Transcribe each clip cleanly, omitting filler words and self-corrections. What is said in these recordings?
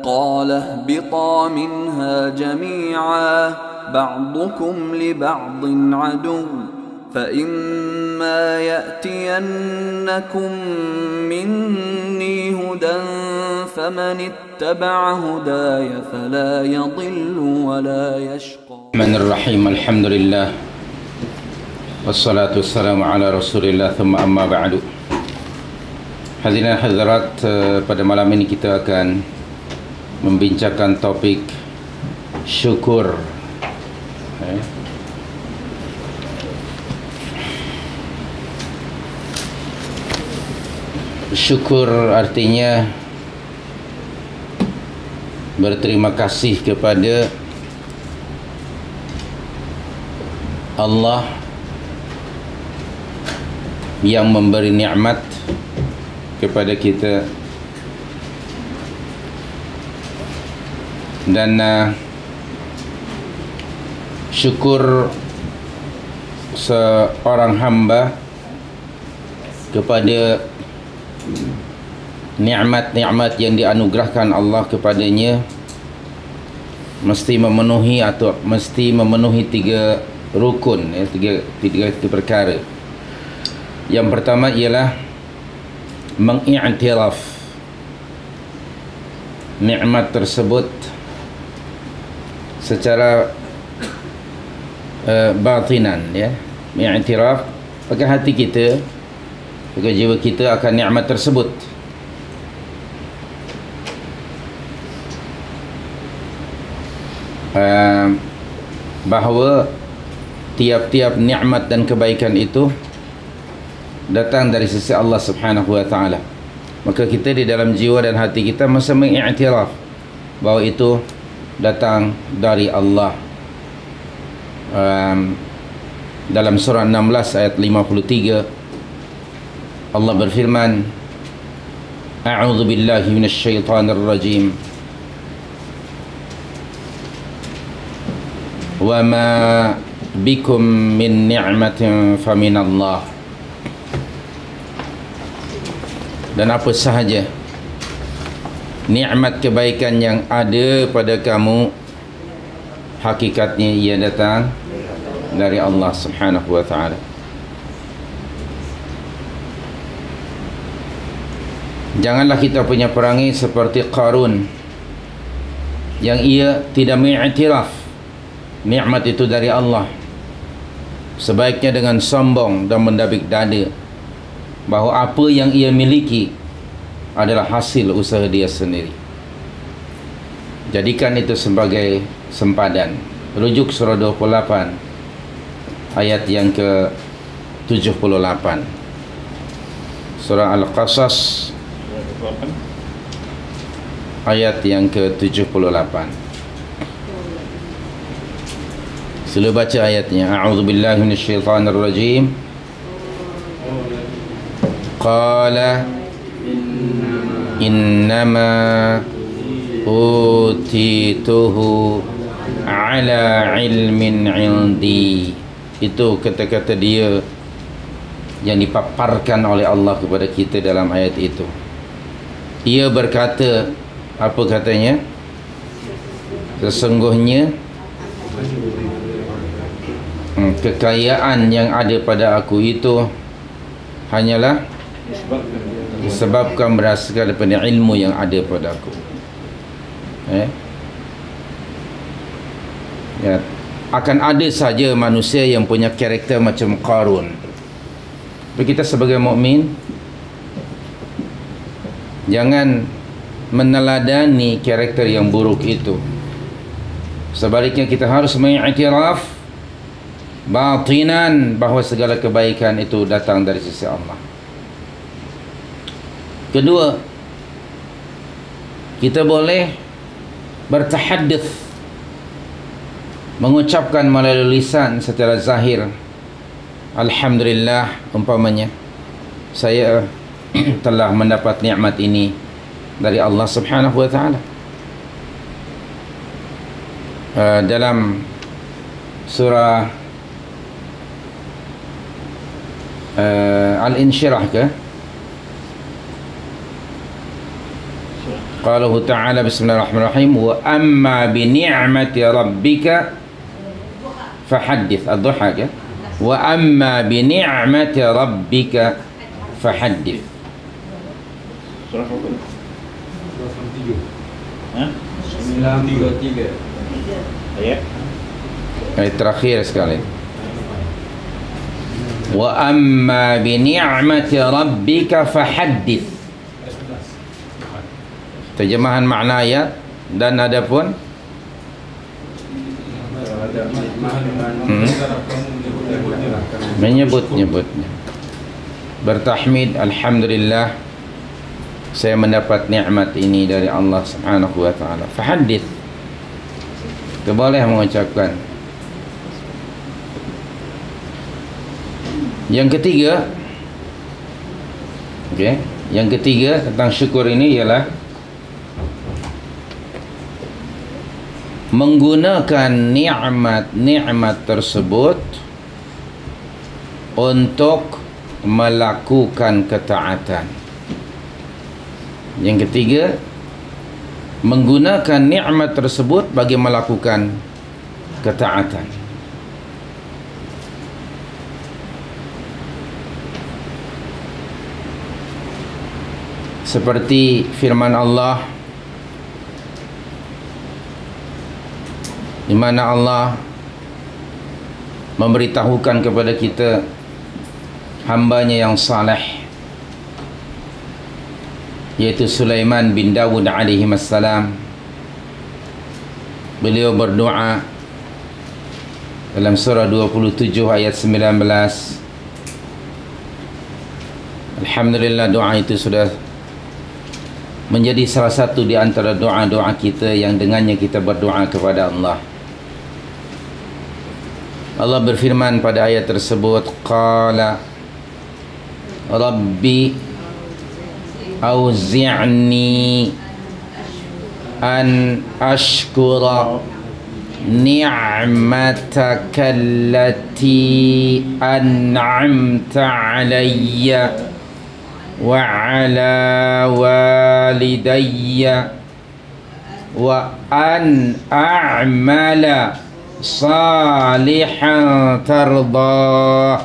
قال اهبطا منها جميعا بعضكم لبعض عدو فإما يأتينكم مني هدى فمن اتبع هداي فلا يضل ولا يشقى. الرحمن الرحيم. الحمد لله والصلاة والسلام على رسول الله ثم أما بعد. Hadirin hadirat, pada malam ini kita akan membincangkan topik syukur. Syukur artinya berterima kasih kepada Allah yang memberi nikmat kepada kita, dan syukur seorang hamba kepada nikmat-nikmat yang dianugerahkan Allah kepadanya mesti memenuhi tiga rukun, tiga perkara. Yang pertama ialah mengiktiraf nikmat tersebut secara batinan, mengiktiraf pakai hati kita, pakai jiwa kita akan nikmat tersebut. Bahawa tiap-tiap nikmat dan kebaikan itu datang dari sisi Allah Subhanahu wa ta'ala. Maka kita di dalam jiwa dan hati kita mesti mengiktiraf bahawa itu datang dari Allah. Dalam surah 16 ayat 53 Allah berfirman, A'udzu billahi minasyaitonir rajim. Wa ma bikum min ni'matin faminallah. Dan apa sahaja nikmat kebaikan yang ada pada kamu, hakikatnya ia datang dari Allah Subhanahu wa ta'ala. Janganlah kita punya perangai seperti Qarun yang ia tidak mengiktiraf nikmat itu dari Allah. Sebaiknya dengan sombong dan mendabik dada bahawa apa yang ia miliki adalah hasil usaha dia sendiri. Jadikan itu sebagai sempadan. Rujuk surah 28 ayat yang ke-78. Surah Al-Qasas ayat yang ke-78. Sila baca ayatnya. A'udzubillahi minasyaitonir rajim. Qala innama utituhu ala ilmin indi. Itu kata-kata dia yang dipaparkan oleh Allah kepada kita dalam ayat itu. Ia berkata, apa katanya? Sesungguhnya kekayaan yang ada pada aku itu hanyalah disebabkan berdasarkan daripada ilmu yang ada pada aku. Akan ada saja manusia yang punya karakter macam Qarun. Tapi kita sebagai mukmin jangan meneladani karakter yang buruk itu. Sebaliknya kita harus mengiktiraf batinan bahawa segala kebaikan itu datang dari sisi Allah. Kedua, kita boleh bertahaddits, mengucapkan melalui lisan secara zahir, alhamdulillah, umpamanya saya telah mendapat nikmat ini dari Allah Subhanahu wa ta'ala. Dalam surah Al-Insyirah ke? Qalahu ta'ala bismillahirrahmanirrahim wa amma bi ni'mati rabbika fahaddits. Ad-duha ya. Wa amma bi ni'mati rabbika fahaddits. Surah apa? Surah 93. 93. Ayat terakhir sekali. Wa amma bi ni'mati rabbika fahaddits. Terjemahan makna ayat dan adapun menyebut-nyebutnya. Bertahmid, alhamdulillah saya mendapat nikmat ini dari Allah Subhanahu wa taala. Fahaddits. Kita boleh mengucapkan. Yang ketiga, yang ketiga tentang syukur ini ialah menggunakan nikmat-nikmat tersebut untuk melakukan ketaatan. Yang ketiga, menggunakan nikmat tersebut bagi melakukan ketaatan. Seperti firman Allah, di mana Allah memberitahukan kepada kita hambanya yang saleh, yaitu Sulaiman bin Dawud alaihi wassalam. Beliau berdoa dalam surah 27 ayat 19. Alhamdulillah, doa itu sudah menjadi salah satu di antara doa-doa kita yang dengannya kita berdoa kepada Allah. Allah berfirman pada ayat tersebut, qala rabbi auzi'ni an ashkura ni'mataka allati an'amta alayya wa ala walidayya wa an a'mala salihan tardah.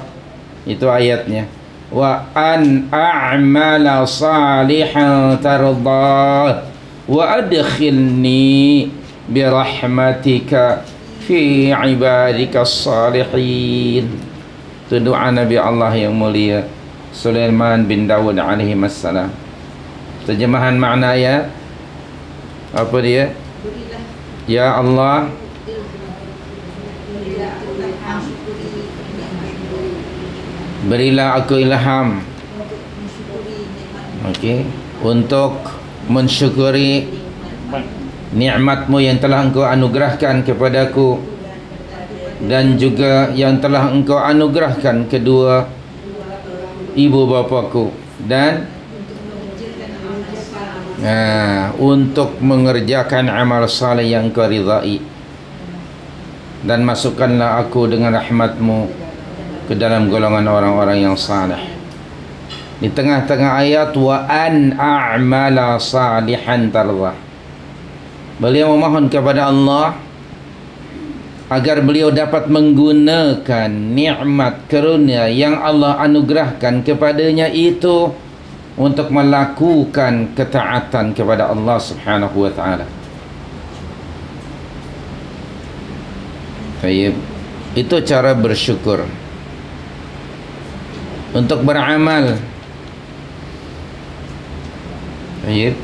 Itu ayatnya. Wa an a'mala salihan tardah wa adkhilni birahmatika fi ibadika salihin. Itu doa Nabi Allah yang mulia Sulaiman bin Dawud alaihi wassalam. Terjemahan makna ayat apa dia? Ya Allah, berilah aku ilham, untuk mensyukuri nikmat-Mu yang telah Engkau anugerahkan kepadaku dan juga yang telah Engkau anugerahkan kedua ibu bapaku, dan untuk mengerjakan amal saleh yang Engkau ridai, dan masukkanlah aku dengan rahmat-Mu ke dalam golongan orang-orang yang saleh. Di tengah-tengah ayat wa an a'mala salihan tardah, beliau memohon kepada Allah agar beliau dapat menggunakan nikmat karunia yang Allah anugerahkan kepadanya itu untuk melakukan ketaatan kepada Allah Subhanahu wa taala. Baik, itu cara bersyukur. Untuk beramal, baik,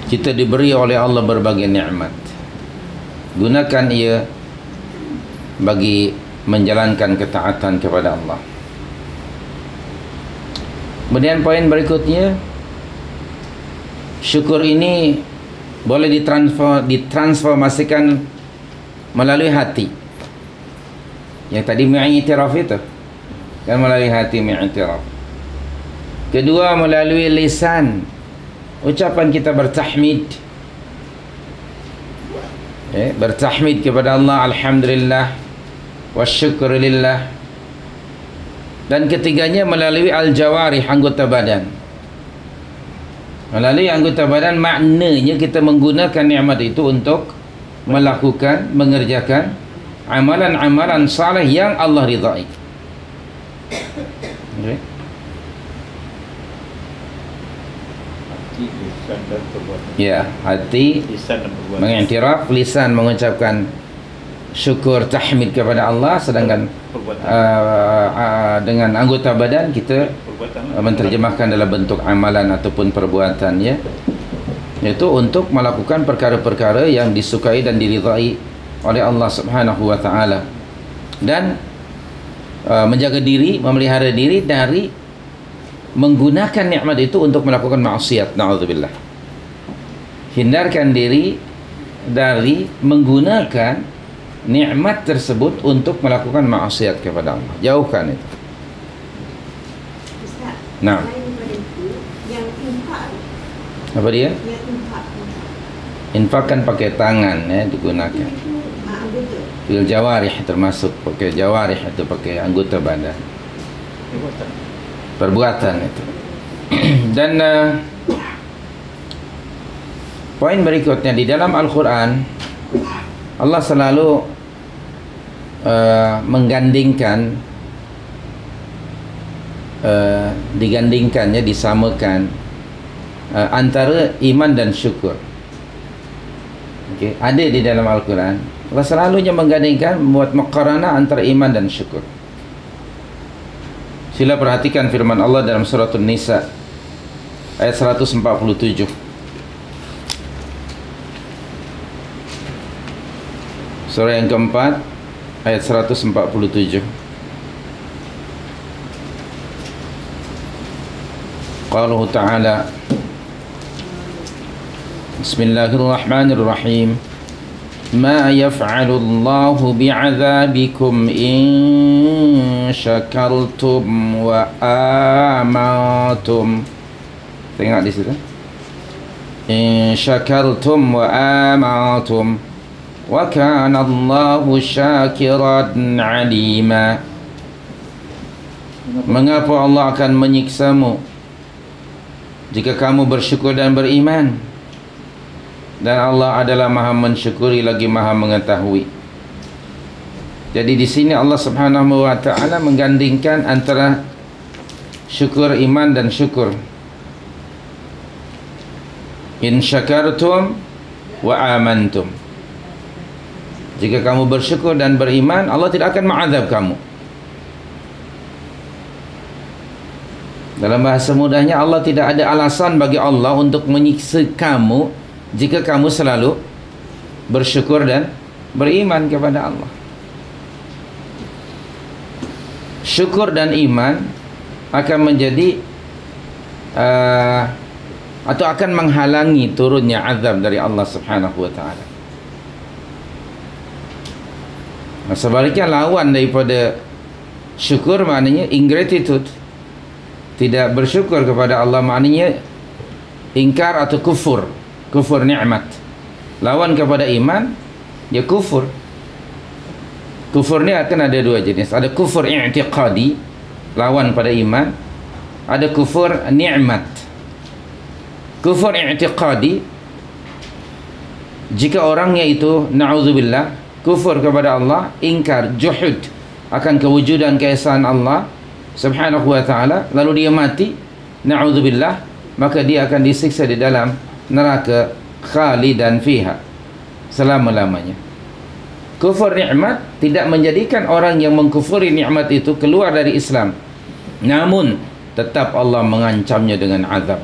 kita diberi oleh Allah berbagai nikmat. Gunakan ia bagi menjalankan ketaatan kepada Allah. Kemudian poin berikutnya, syukur ini boleh ditransformasikan melalui hati. Yang tadi mi'iktiraf itu kan melalui hati mi'iktiraf. Kedua, melalui lisan, ucapan kita bertahmid, bertahmid kepada Allah, alhamdulillah wa syukurillah. Dan ketiganya melalui al-jawarih, anggota badan. Melalui anggota badan maknanya kita menggunakan nikmat itu untuk melakukan, mengerjakan amalan-amalan saleh yang Allah ridai. Okay. Hati, lisan dan perbuatan. Ya, hati Lisan dan perbuatan. mengiktiraf, lisan mengucapkan syukur tahmid kepada Allah, sedangkan Perbuatan. dengan anggota badan kita Perbuatan. menerjemahkan dalam bentuk amalan ataupun perbuatan, ya, iaitu untuk melakukan perkara-perkara yang disukai dan diridai oleh Allah Subhanahu wa taala, dan menjaga diri, memelihara diri dari menggunakan nikmat itu untuk melakukan maksiat. Na'udzubillah. Hindarkan diri dari menggunakan nikmat tersebut untuk melakukan maksiat kepada Allah. Jauhkan itu. Ustaz, Nah. selain daripada itu, yang infak, Apa dia? yang infak, Infakkan pakai tangan, ya, digunakan. itu anggota. Fil jawarih termasuk pakai jawarih, itu pakai anggota badan. Perbuatan. Perbuatan itu. Dan poin berikutnya, di dalam Al-Quran Allah selalu menggandingkan, digandingkannya, disamakan antara iman dan syukur. Okay. Ada di dalam Al-Quran Allah selalunya menggandingkan, membuat muqaranah antara iman dan syukur. Sila perhatikan firman Allah dalam surah An-Nisa ayat 147. Surah yang keempat ayat 147. Qaluhu ta'ala, Bismillahirrahmanirrahim. Ma yaf'alu Allahu bi'adzabikum in syakartum wa amantum. Tengok di situ. In syakartum wa amantum wa kana Allahu syakiran alima. Mengapa Allah akan menyiksamu jika kamu bersyukur dan beriman? Dan Allah adalah Maha mensyukuri lagi Maha mengetahui. Jadi di sini Allah Subhanahu wa taala menggandingkan antara syukur, iman dan syukur. In syakartum wa amantum. Jika kamu bersyukur dan beriman, Allah tidak akan mengazab kamu. Dalam bahasa mudahnya, Allah tidak ada alasan bagi Allah untuk menyiksa kamu jika kamu selalu bersyukur dan beriman kepada Allah. Syukur dan iman akan menjadi atau akan menghalangi turunnya azab dari Allah Subhanahu wa taala. Sebaliknya, lawan daripada syukur maknanya ingratitude. Tidak bersyukur kepada Allah maknanya ingkar atau kufur. Kufur nikmat. Lawan kepada iman, ya kufur. Kufur ni akan ada dua jenis. Ada kufur i'tiqadi, lawan pada iman. Ada kufur nikmat. Kufur i'tiqadi, jika orangnya itu na'udzubillah kufur kepada Allah, ingkar, juhud akan kewujudan keesaan Allah Subhanahu wa ta'ala, lalu dia mati, na'udzubillah, maka dia akan disiksa di dalam neraka khalidan fiha selama-lamanya. Kufur nikmat tidak menjadikan orang yang mengkufuri nikmat itu keluar dari Islam, namun tetap Allah mengancamnya dengan azab.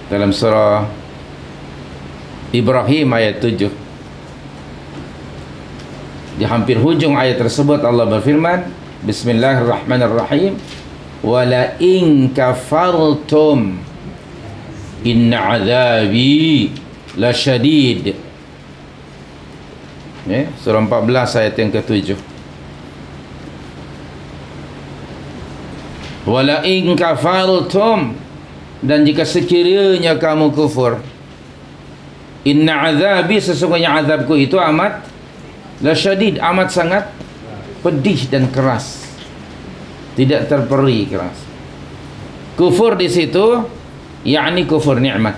Dalam surah Ibrahim ayat 7, di hampir hujung ayat tersebut Allah berfirman, Bismillahirrahmanirrahim, wala in kafartum inna azabi lasyadid. Ya, surah 14 ayat yang ke-7. Wala in kafartum, dan jika sekiranya kamu kufur, inna azabi, sesungguhnya azabku itu amat lasyadid, amat sangat pedih dan keras, tidak terperi, keras. Kufur di situ yakni kufur nikmat,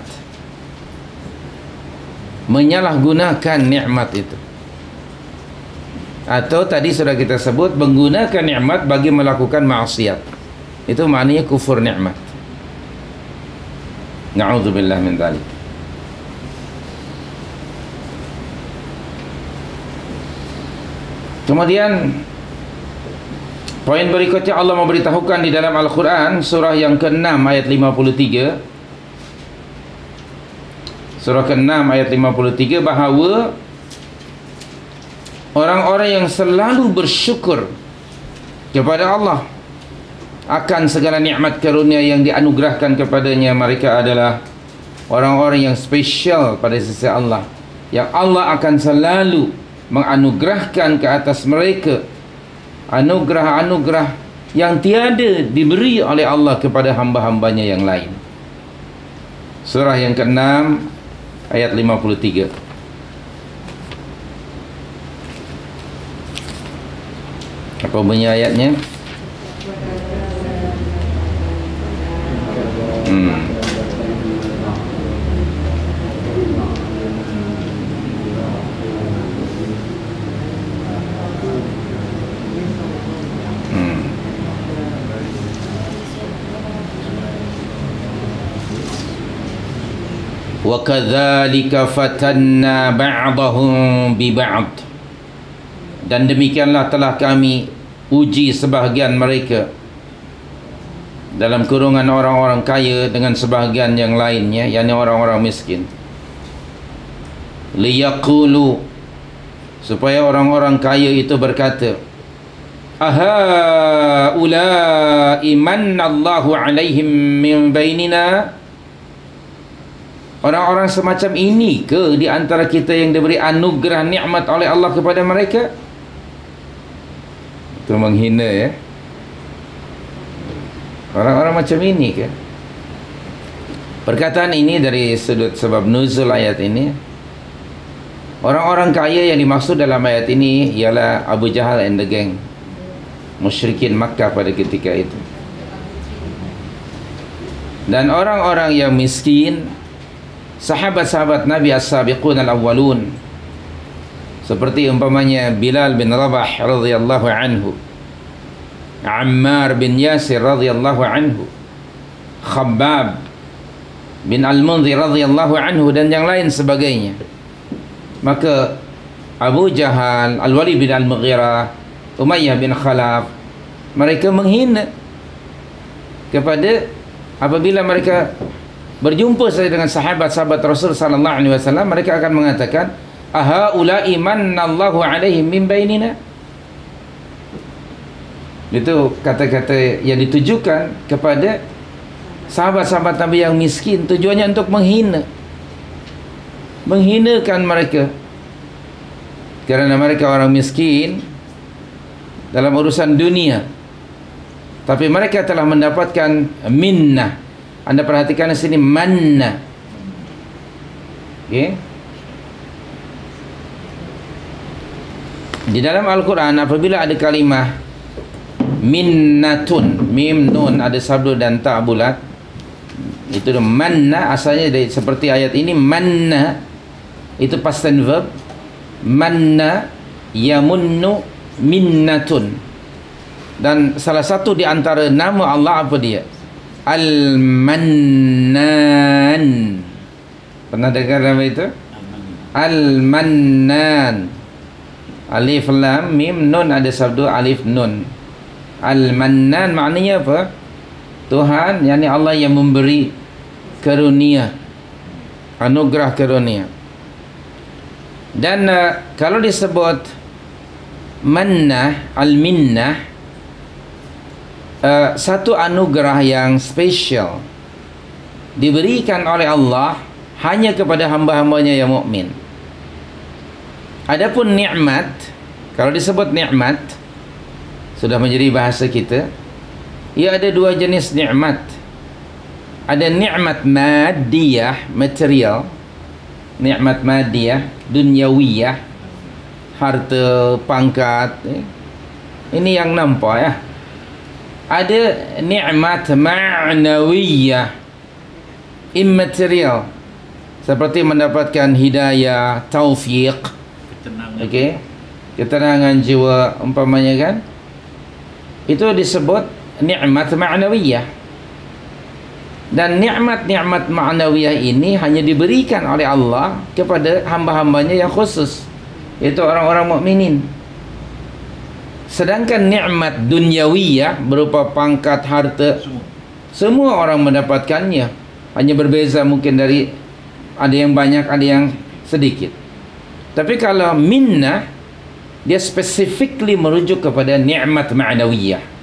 menyalahgunakan nikmat itu. Atau tadi sudah kita sebut menggunakan nikmat bagi melakukan maksiat. Itu maknanya kufur nikmat. Na'udzubillah min dzalik. Kemudian poin berikutnya Allah memberitahukan di dalam Al-Quran surah yang ke-6 ayat 53. Surah ke-6 ayat 53 bahawa orang-orang yang selalu bersyukur kepada Allah akan segala nikmat karunia yang dianugerahkan kepadanya, mereka adalah orang-orang yang spesial pada sisi Allah, yang Allah akan selalu menganugerahkan ke atas mereka anugerah-anugerah yang tiada diberi oleh Allah kepada hamba-hambanya yang lain. Surah yang ke-6 ayat 53. Apa bunyi ayatnya? Wa kadzalika fatanna ba'dahum bi ba'd, dan demikianlah telah kami uji sebahagian mereka, dalam kurungan orang-orang kaya dengan sebahagian yang lainnya, yakni orang-orang miskin. Liyaqulu, supaya orang-orang kaya itu berkata, aha ulai mannallahu alaihim min bainina, orang-orang semacam ini ke di antara kita yang diberi anugerah nikmat oleh Allah kepada mereka? Itu menghina ya. Orang-orang macam ini ke? Perkataan ini dari sudut sebab nuzul ayat ini. Orang-orang kaya yang dimaksud dalam ayat ini ialah Abu Jahal and the gang, musyrikin Makkah pada ketika itu. Dan orang-orang yang miskin, sahabat-sahabat Nabi as-sabiqun al-awwalun, seperti umpamanya Bilal bin Rabah radhiyallahu anhu, Ammar bin Yasir radhiyallahu anhu, Khabbab bin Al-Mundhir radhiyallahu anhu, dan yang lain sebagainya. Maka Abu Jahal, Al-Walid bin Al-Mughirah, Umayyah bin Khalaf, mereka menghina kepada apabila mereka berjumpa saja dengan sahabat-sahabat Rasul sallallahu alaihi wasallam, mereka akan mengatakan, aha ulai mannallahu alaihim min bainina. Itu kata-kata yang ditujukan kepada sahabat-sahabat Nabi yang miskin, tujuannya untuk menghinakan mereka, kerana mereka orang miskin dalam urusan dunia, tapi mereka telah mendapatkan minnah. Anda perhatikan di sini manna. Okay. Di dalam Al-Quran apabila ada kalimah minnatun, mim nun ada sabdu dan ta bulat, itu manna asalnya dari seperti ayat ini. Manna itu past tense verb. Manna yamunnu minnatun. Dan salah satu di antara nama Allah apa dia? Al-Mannan. Pernah dengar nama itu? Al-Mannan. Alif lam mim nun ada sabdu alif nun. Al-Mannan maknanya apa? Tuhan, yakni Allah yang memberi karunia, anugerah karunia. Dan kalau disebut mannah, al-minnah, satu anugerah yang spesial diberikan oleh Allah hanya kepada hamba-hambanya yang mukmin. Adapun nikmat, kalau disebut nikmat sudah menjadi bahasa kita, ia ada dua jenis nikmat. Ada nikmat madiyah, material, nikmat madiyah, dunyawiyah, harta, pangkat, ini yang nampak ya. ada nikmat ma'nawiyah, immaterial, seperti mendapatkan hidayah, taufiq, Ketenangan. okey, ketenangan jiwa umpamanya kan, itu disebut nikmat ma'nawiyah. Dan nikmat-nikmat ma'nawiyah ini hanya diberikan oleh Allah kepada hamba-hambanya yang khusus, iaitu orang-orang mukminin. Sedangkan nikmat dunyawiyah berupa pangkat, harta, semua orang mendapatkannya, hanya berbeza mungkin dari ada yang banyak, ada yang sedikit. Tapi kalau minnah, dia specifically merujuk kepada nikmat ma'nawiyah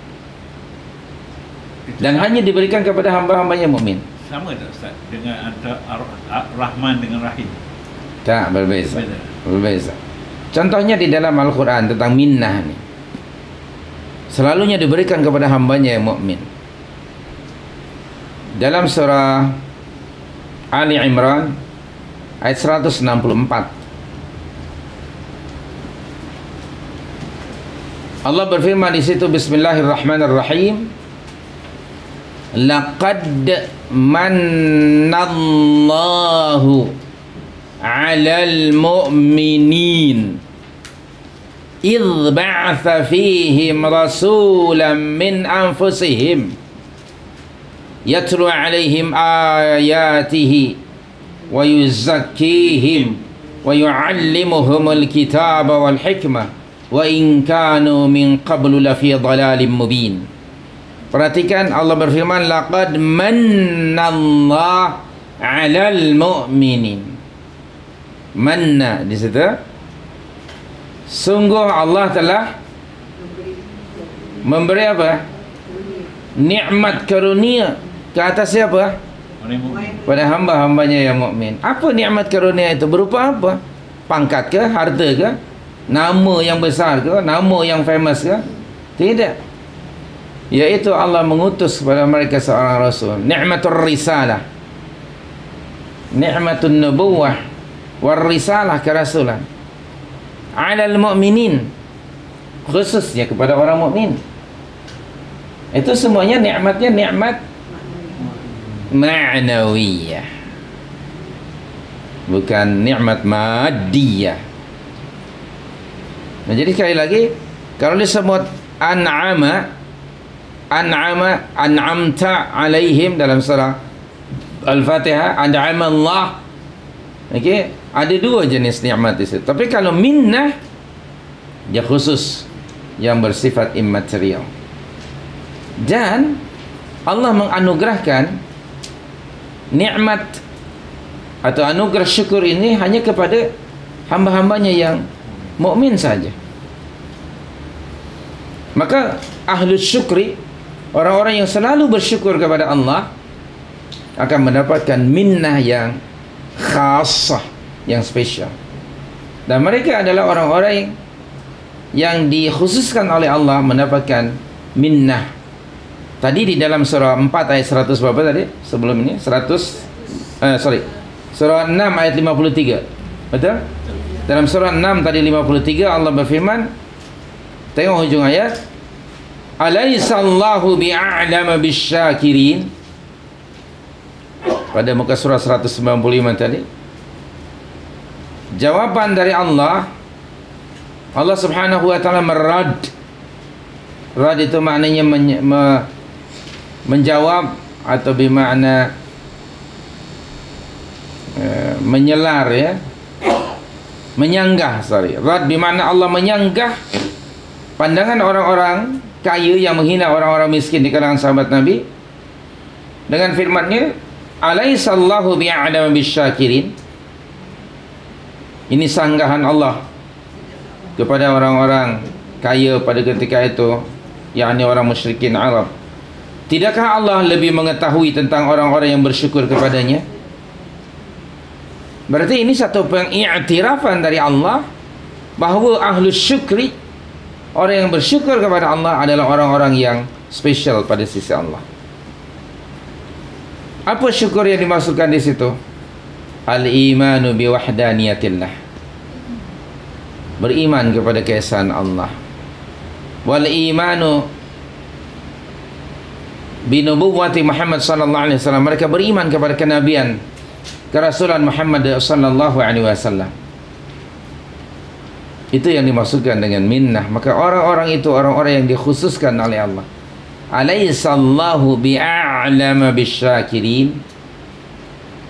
dan hanya diberikan kepada hamba-hambanya mukmin. Sama tak Ustaz dengan antara Rahman dengan Rahim? Tak, berbeza. Berbeza. Berbeza. Contohnya di dalam Al-Quran tentang minnah ni, selalunya diberikan kepada hambanya yang mukmin. Dalam surah Ali Imran ayat 164, Allah berfirman di situ, Bismillahirrahmanirrahim, laqad mannallahu 'alal mu'minin idh ba'atha fihim rasulan min anfusihim yatlu 'alaihim ayatihi wa yuzakkihim wa yu'allimuhumul kitaba wal hikmah wa in kanu min qablu lafi dhalalin mubin. Perhatikan, Allah berfirman, laqad mannallahu 'alal mu'minin. Manna di situ, sungguh Allah telah memberi apa? Nikmat karunia ke atas siapa? Orang mukmin. Pada hamba-hambanya yang mukmin. Apa nikmat karunia itu? Berupa apa? Pangkat ke? Harta ke? Nama yang besar ke? Nama yang famous ke? Tidak. Iaitu Allah mengutus kepada mereka seorang rasul. Ni'matul risalah, ni'matun nubuwah, war risalah, kerasulan. 'Alal mu'minin, khususnya kepada orang mukmin. Itu semuanya nikmatnya nikmat ma'nawiyah, bukan nikmat maddiyah. Nah, jadi sekali lagi, kalau disebut an'amta alaihim dalam surah Al-Fatihah, an'ama Allah, okey, ada dua jenis nikmat di situ. Tapi kalau minnah, dia khusus, yang bersifat immaterial. Dan Allah menganugerahkan nikmat atau anugerah syukur ini hanya kepada hamba-hambanya yang mukmin saja. Maka ahlus syukri, orang-orang yang selalu bersyukur kepada Allah, akan mendapatkan minnah yang khasah, yang spesial. Dan mereka adalah orang-orang yang dikhususkan oleh Allah mendapatkan minnah. Tadi di dalam surah 4 ayat 100 berapa tadi? Sebelum ini surah 6 ayat 53. Betul? Dalam surah 6 tadi 53 Allah berfirman, tengok hujung ayat, alaisallahu bi'a'lama bisyakirin. Pada muka surah 195 tadi, jawaban dari Allah, Allah subhanahu wa ta'ala merad. Rad itu maknanya menjawab atau bermakna menyelar, ya, menyanggah. Rad bermakna Allah menyanggah pandangan orang-orang kaya yang menghina orang-orang miskin di kalangan sahabat Nabi dengan firman-Nya, alaisallahu bi'a'lama bisyakirin. Ini sanggahan Allah kepada orang-orang kaya pada ketika itu, yakni orang musyrikin Arab. Tidakkah Allah lebih mengetahui tentang orang-orang yang bersyukur kepadanya? Berarti ini satu pengiktirafan dari Allah bahawa ahlus syukri, orang yang bersyukur kepada Allah, adalah orang-orang yang spesial pada sisi Allah. Apa syukur yang dimaksudkan di situ? Al-imanu biwahdaniyatillah, beriman kepada keesaan Allah. Wal imanu binubuwwati Muhammad sallallahu alaihi wasallam. Mereka beriman kepada kenabian kerasulan Muhammad sallallahu alaihi wasallam. Itu yang dimaksudkan dengan minnah. Maka orang-orang itu orang-orang yang dikhususkan oleh Allah. Alaihissallahu bi'a'lama bisyakirin.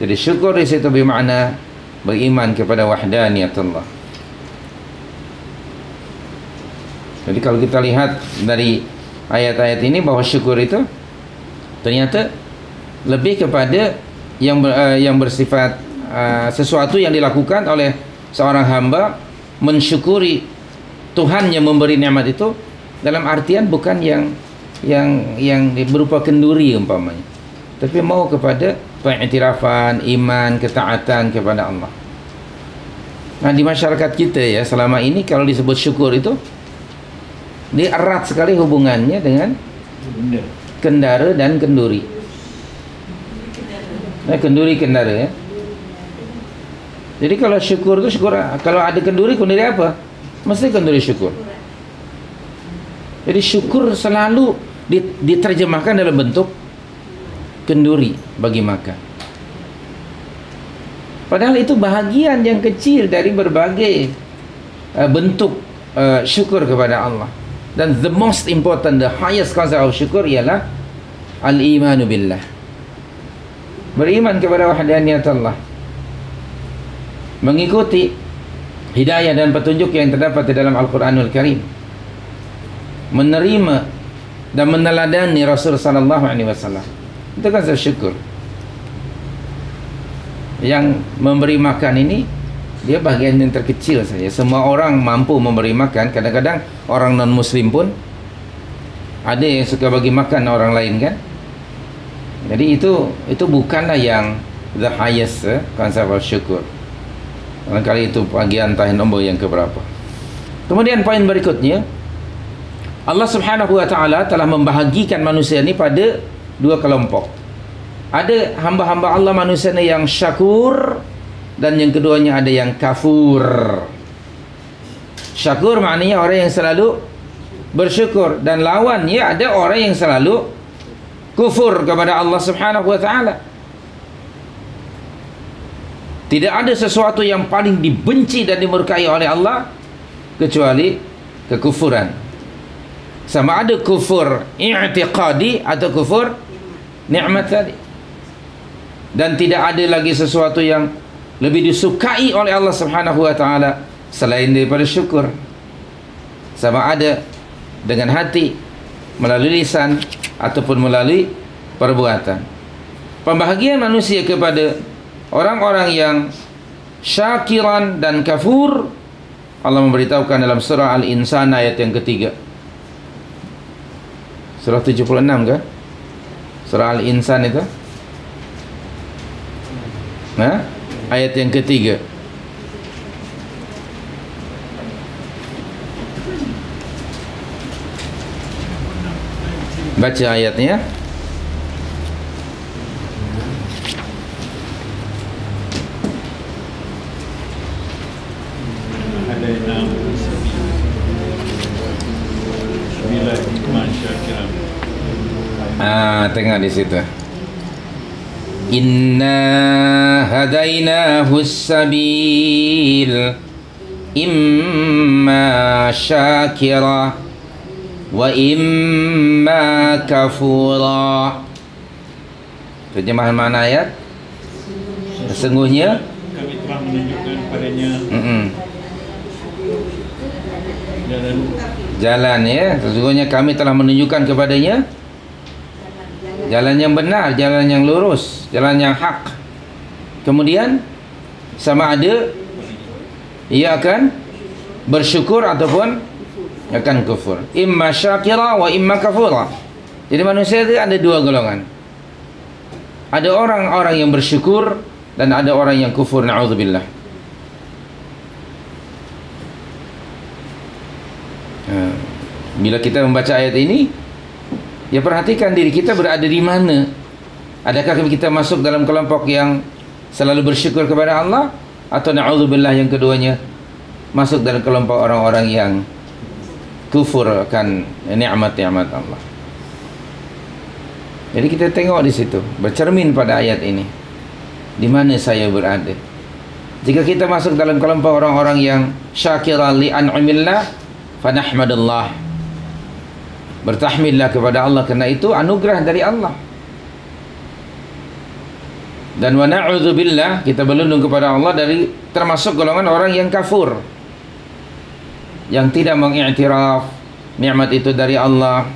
Jadi syukur di situ bermakna beriman kepada wahdaniyatullah. Jadi kalau kita lihat dari ayat-ayat ini bahwa syukur itu ternyata lebih kepada yang bersifat sesuatu yang dilakukan oleh seorang hamba, mensyukuri Tuhan yang memberi nikmat itu, dalam artian bukan yang berupa kenduri umpamanya, tapi mau kepada pengiktirafan, iman, ketaatan kepada Allah. Nah, di masyarakat kita ya selama ini kalau disebut syukur itu dia erat sekali hubungannya dengan kendara dan kenduri. Nah, kenduri kendara ya. Jadi kalau syukur itu syukur, kalau ada kenduri apa? Mesti kenduri syukur. Jadi syukur selalu diterjemahkan dalam bentuk kenduri bagi makan. Padahal itu bahagian yang kecil dari berbagai bentuk syukur kepada Allah. Dan the most important, the highest concept of syukur ialah al-imanu billah. Beriman kepada wahdaniyat Allah, mengikuti hidayah dan petunjuk yang terdapat di dalam Al-Quranul Karim, menerima dan meneladani Rasul sallallahu alaihi wasallam. Itu kan syukur. Yang memberi makan ini dia bagian yang terkecil saja. Semua orang mampu memberi makan. Kadang-kadang orang non muslim pun ada yang suka bagi makan orang lain kan. Jadi itu bukanlah yang the highest concept of syukur. Barangkali itu bagian entah nombor yang keberapa. Kemudian poin berikutnya, Allah Subhanahu wa taala telah membahagikan manusia ini pada dua kelompok. Ada hamba-hamba Allah manusia ini yang syakur, dan yang keduanya ada yang kafur. Syakur maknanya orang yang selalu bersyukur, dan lawannya ada orang yang selalu kufur kepada Allah Subhanahu wa taala. Tidak ada sesuatu yang paling dibenci dan dimurkai oleh Allah kecuali kekufuran. Sama ada kufur i'tiqadi atau kufur nikmat tadi. Dan tidak ada lagi sesuatu yang lebih disukai oleh Allah Subhanahu wa taala selain daripada syukur. Sama ada dengan hati, melalui lisan ataupun melalui perbuatan. Pembahagian manusia kepada orang-orang yang syakiran dan kafur, Allah memberitahukan dalam surah Al-Insan ayat yang ketiga. Surah 76 ke? Surah Al-Insan itu? Nah, ayat yang ketiga. Baca ayatnya. Tengok di situ. Inna hadainahu sabil imma syakira wa imma kafura. Terjemahan makna ayat, sesungguhnya kami telah menunjukkan padanya jalan ya, sesungguhnya kami telah menunjukkan kepadanya jalan yang benar, jalan yang lurus, jalan yang hak. Kemudian sama ada ia akan bersyukur ataupun akan kufur. Imma syakira wa imma kafura. Jadi manusia itu ada dua golongan. Ada orang-orang yang bersyukur dan ada orang yang kufur, na'udzubillah. Bila kita membaca ayat ini, ya perhatikan diri kita berada di mana. Adakah kita masuk dalam kelompok yang selalu bersyukur kepada Allah, atau na'udzubillah yang keduanya masuk dalam kelompok orang-orang yang kufur akan nikmat-nikmat Allah. Jadi kita tengok di situ, bercermin pada ayat ini, di mana saya berada. Jika kita masuk dalam kelompok orang-orang yang syakiran li an'amillah, fanahmadallah, bertahmidlah kepada Allah, kerana itu anugerah dari Allah. Dan wa na'udzubillah, kita berlindung kepada Allah dari termasuk golongan orang yang kafur, yang tidak mengiktiraf nikmat itu dari Allah,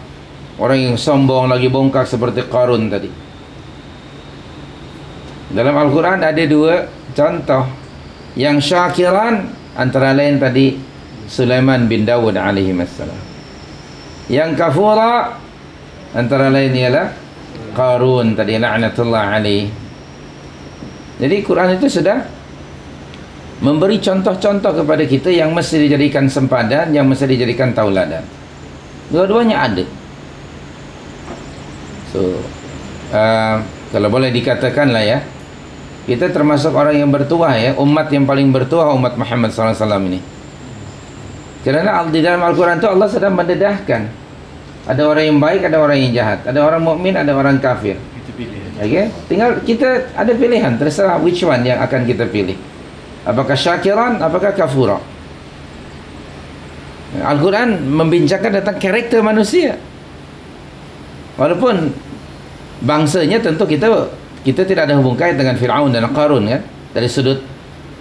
orang yang sombong lagi bongkar seperti Qarun tadi. Dalam Al-Quran ada dua contoh yang syakiran, antara lain tadi Sulaiman bin Dawud alaihi wassalam. Yang kafura antara lain ialah Qarun tadi, la'natullah alaihi. Jadi Quran itu sudah memberi contoh-contoh kepada kita yang mesti dijadikan sempadan, yang mesti dijadikan tauladan. Dua-duanya ada. So, kalau boleh dikatakan lah ya, kita termasuk orang yang bertuah ya, umat yang paling bertuah umat Muhammad SAW ini. Kerana di dalam Al-Quran itu Allah sedang mendedahkan, ada orang yang baik, ada orang yang jahat, ada orang mukmin, ada orang kafir. Kita pilih. Okay? Tinggal kita ada pilihan, terserah which one yang akan kita pilih. Apakah syakiran, apakah kafura. Al-Quran membincangkan tentang karakter manusia. Walaupun bangsanya tentu kita tidak ada hubung kait dengan Fir'aun dan Qarun kan, dari sudut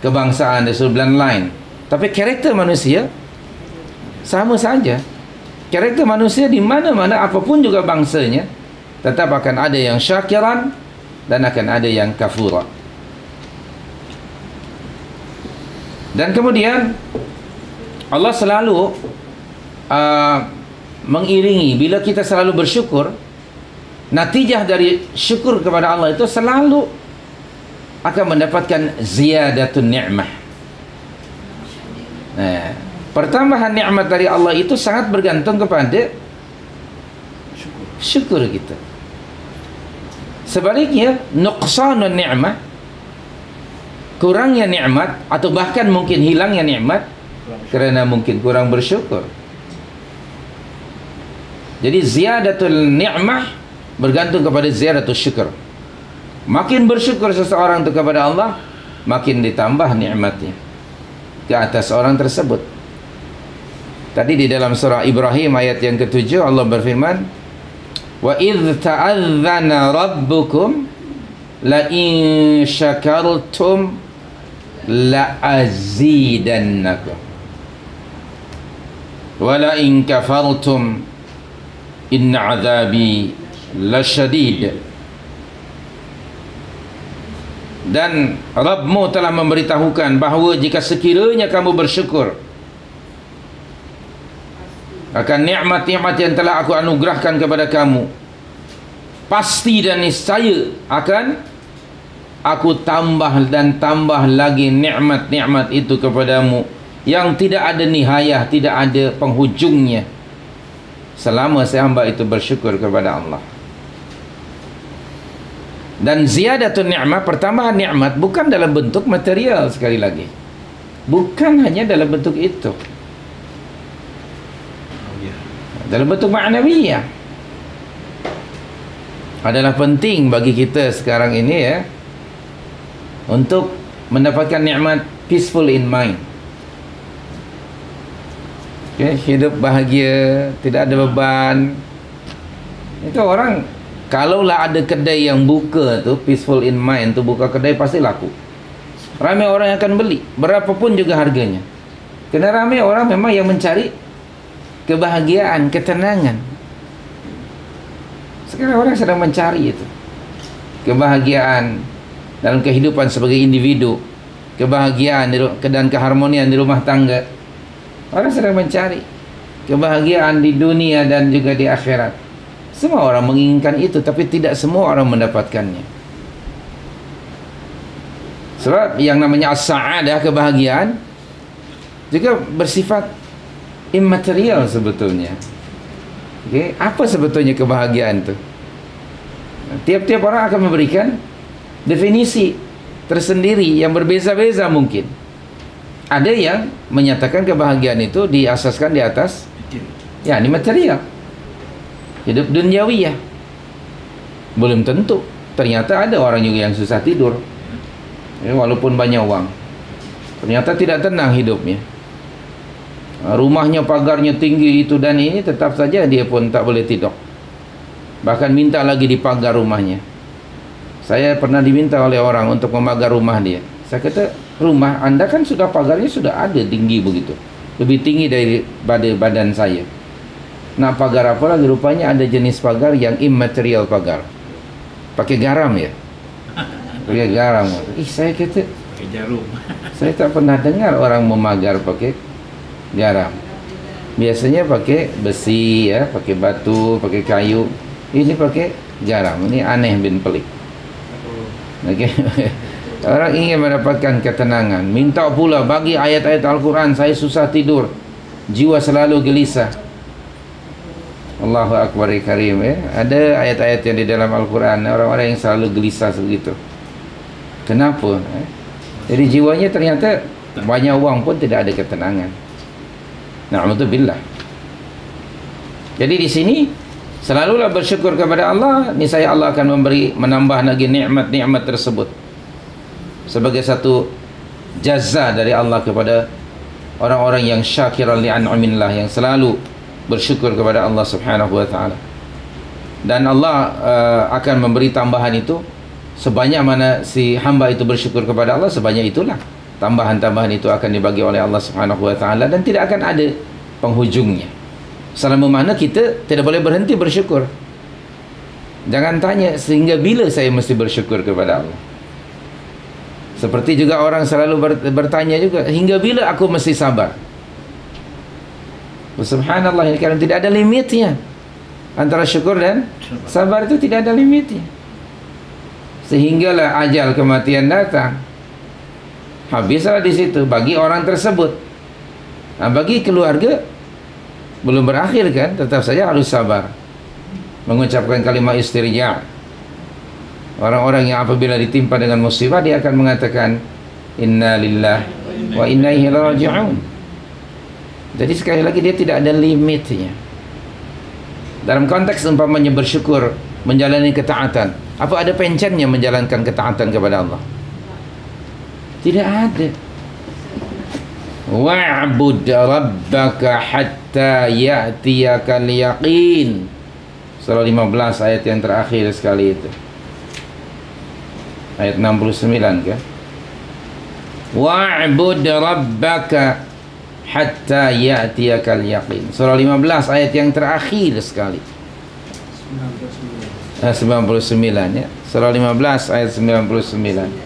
kebangsaan, dari sudut bloodline. Tapi karakter manusia sama saja. Karakter manusia di mana-mana, apapun juga bangsanya, tetap akan ada yang syakiran dan akan ada yang kafura. Dan kemudian Allah selalu mengiringi, bila kita selalu bersyukur, natijah dari syukur kepada Allah itu selalu akan mendapatkan ziyadatun ni'mah. Nah, pertambahan nikmat dari Allah itu sangat bergantung kepada syukur kita. Sebaliknya, nuqsanun ni'mah, kurangnya nikmat atau bahkan mungkin hilangnya nikmat kerana mungkin kurang bersyukur. Jadi ziyadatul ni'mah bergantung kepada ziyadatul syukur. Makin bersyukur seseorang itu kepada Allah, makin ditambah nikmatnya ke atas orang tersebut. Tadi di dalam surah Ibrahim ayat yang ke-7 Allah berfirman, wa idh ta'adzana rabbukum la in syakartum la azidannakum wa la in kafartum inna azabi lasyadid. Dan Rabbmu telah memberitahukan bahawa jika sekiranya kamu bersyukur akan nikmat-nikmat yang telah aku anugerahkan kepada kamu, pasti dan niscaya akan aku tambah dan tambah lagi nikmat-nikmat itu kepadamu yang tidak ada nihayah, tidak ada penghujungnya, selama hamba itu bersyukur kepada Allah. Dan ziyadatun ni'mah, pertambahan nikmat, bukan dalam bentuk material, sekali lagi, bukan hanya dalam bentuk itu, dalam bentuk ma'nawiyah. Adalah penting bagi kita sekarang ini ya, untuk mendapatkan nikmat peaceful in mind. Okay, hidup bahagia, tidak ada beban. Itu orang, kalaulah ada kedai yang buka tu peaceful in mind tu, buka kedai, pasti laku. Ramai orang yang akan beli, berapapun juga harganya. Kerana ramai orang memang yang mencari kebahagiaan, ketenangan. Sekarang orang sedang mencari itu kebahagiaan dalam kehidupan sebagai individu, kebahagiaan dan keharmonian di rumah tangga. Orang sedang mencari kebahagiaan di dunia dan juga di akhirat. Semua orang menginginkan itu, tapi tidak semua orang mendapatkannya. Sebab yang namanya as-sa'adah, kebahagiaan, juga bersifat immaterial sebetulnya. Okay? Apa sebetulnya kebahagiaan itu? Tiap-tiap orang akan memberikan definisi tersendiri yang berbeza-beza mungkin. Ada yang menyatakan kebahagiaan itu diasaskan di atas, ya, ini material, hidup duniawiyah. Belum tentu. Ternyata ada orang juga yang susah tidur, ya, walaupun banyak uang. Ternyata tidak tenang hidupnya. Rumahnya pagarnya tinggi itu dan ini, tetap saja dia pun tak boleh tidur. Bahkan minta lagi dipagar rumahnya. Saya pernah diminta oleh orang untuk memagar rumah dia. Saya kata, rumah Anda kan sudah pagarnya sudah ada tinggi begitu, lebih tinggi dari badan saya. Nak pagar apa lagi? Rupanya ada jenis pagar yang immaterial pagar, pakai garam ya. Pakai garam. Saya kata, pakai jarum. saya tak pernah dengar orang memagar pakai garam. Biasanya pakai besi ya, pakai batu, pakai kayu. Ini pakai garam. Ini aneh bin pelik. Okey. Orang ingin mendapatkan ketenangan, minta pula bagi ayat-ayat Al-Quran. Saya susah tidur, jiwa selalu gelisah. Allahu Akbar Karim ya. Ada ayat-ayat yang di dalam Al-Quran, orang-orang yang selalu gelisah segitu. Kenapa? Jadi jiwanya ternyata banyak uang pun tidak ada ketenangan. Na'udzubillah. Jadi di sini selalulah bersyukur kepada Allah, niscaya Allah akan menambah lagi nikmat-nikmat tersebut sebagai satu jaza dari Allah kepada orang-orang yang syakiran li'an'amillah, yang selalu bersyukur kepada Allah Subhanahu wa taala. Dan Allah akan memberi tambahan itu sebanyak mana si hamba itu bersyukur kepada Allah, sebanyak itulah tambahan-tambahan itu akan dibagi oleh Allah Subhanahu wa taala, dan tidak akan ada penghujungnya. Selama mana kita tidak boleh berhenti bersyukur. Jangan tanya sehingga bila saya mesti bersyukur kepada Allah. Seperti juga orang selalu bertanya juga, hingga bila aku mesti sabar? Subhanallah, ini karena tidak ada limitnya. Antara syukur dan sabar itu tidak ada limitnya. Sehinggalah ajal kematian datang, habislah di situ bagi orang tersebut. Nah, bagi keluarga belum berakhir kan, tetap saja harus sabar mengucapkan kalimat istirja'. Orang-orang yang apabila ditimpa dengan musibah, dia akan mengatakan inna lillahi wa inna ilaihi raji'un. Jadi sekali lagi dia tidak ada limitnya. Dalam konteks umpamanya bersyukur, menjalani ketaatan, apa ada pencennya menjalankan ketaatan kepada Allah? Tidak ada. Wa'bud rabbaka hatta ya'tiyakal yaqin. Surah 15 ayat yang terakhir sekali itu. Ayat 69 kan? Wa'bud rabbaka hatta ya'tiyakal yaqin. Surah 15 ayat yang terakhir sekali. 99 ya. Surah 15 ayat 99.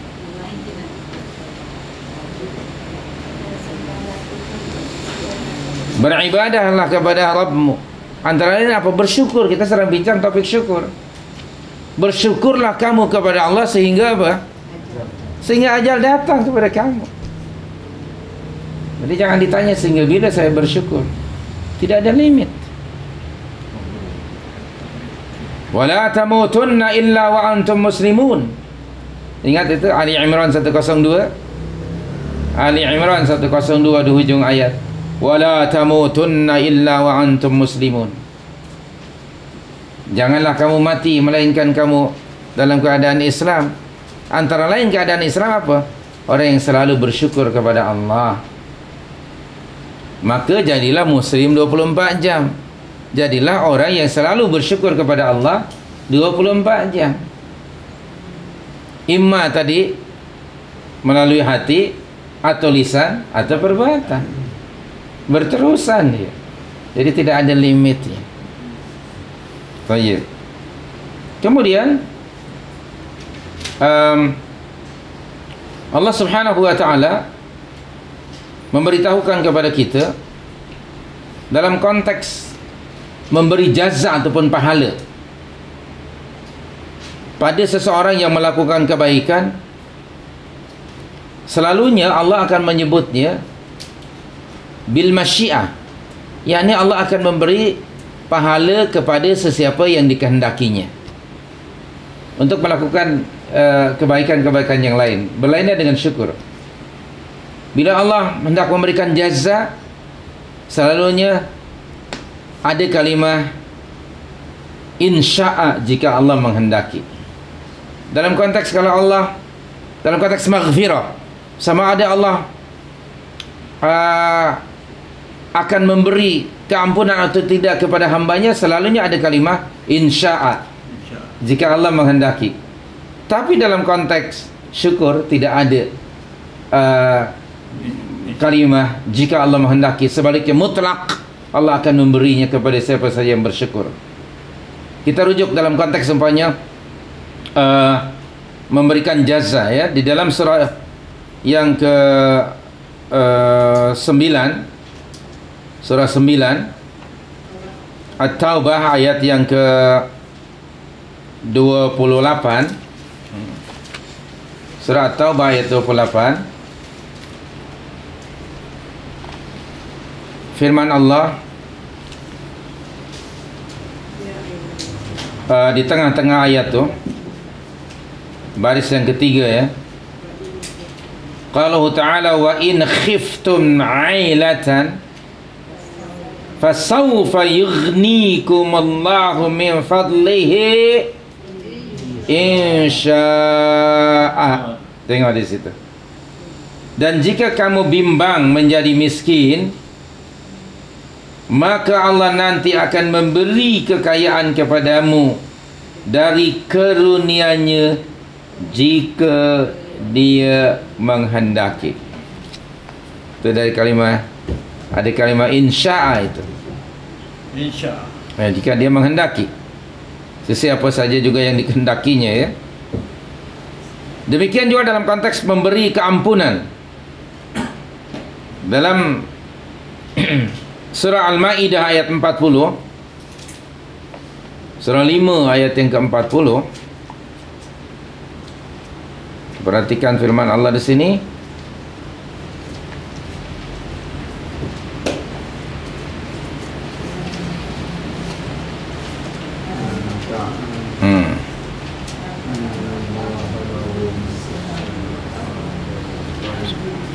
Beribadahlah kepada Rabbmu. Antara lain apa? Bersyukur. Kita sedang bincang topik syukur. Bersyukurlah kamu kepada Allah sehingga apa? Sehingga ajal datang kepada kamu. Jadi jangan ditanya sehingga bila saya bersyukur. Tidak ada limit. Wala tamutunna illa wa antum muslimun. Ingat itu Ali Imran 102. Ali Imran 102 di hujung ayat. Wala tamutunna illa wa antum muslimun. Janganlah kamu mati melainkan kamu dalam keadaan Islam. Antara lain keadaan Islam apa? Orang yang selalu bersyukur kepada Allah. Maka jadilah muslim 24 jam. Jadilah orang yang selalu bersyukur kepada Allah 24 jam. Imma tadi melalui hati atau lisan atau perbuatan. Berterusan dia. Jadi tidak ada limitnya. Baik. Kemudian Allah Subhanahu wa taala memberitahukan kepada kita dalam konteks memberi jaza ataupun pahala pada seseorang yang melakukan kebaikan. Selalunya Allah akan menyebutnya bil masyiah, yakni Allah akan memberi pahala kepada sesiapa yang dikehendakinya untuk melakukan kebaikan-kebaikan yang lain, berlainan dengan syukur. Bila Allah hendak memberikan jaza, selalunya ada kalimah insya'a, jika Allah menghendaki. Dalam konteks kalau Allah, dalam konteks maghfirah, sama ada Allah akan memberi keampunan atau tidak kepada hambanya, selalunya ada kalimah insya'a, jika Allah menghendaki. Tapi dalam konteks syukur tidak ada kalimah jika Allah menghendaki. Sebaliknya mutlak, Allah akan memberinya kepada siapa saja yang bersyukur. Kita rujuk dalam konteks umpamanya memberikan jaza, ya, di dalam surah yang ke 9, surah 9 At-Taubah ayat yang ke 28. Surah At-Taubah ayat 28, firman Allah di tengah-tengah ayat tu, baris yang ketiga, ya. Qalahu ta'ala wa in khiftum 'ailatan fasawfa yughnikum Allahu min fadlihi insya'a. Tengok di situ. Dan jika kamu bimbang menjadi miskin, maka Allah nanti akan memberi kekayaan kepadamu dari karunia-Nya jika Dia menghendaki. Itu dari kalimah, ada kalimah insya'a itu. Insya'a. Jika Dia menghendaki, sesiapa saja juga yang dikehendakinya, ya. Demikian juga dalam konteks memberi keampunan. Dalam surah Al-Maidah ayat 40, surah 5 ayat yang ke-40, perhatikan firman Allah di sini.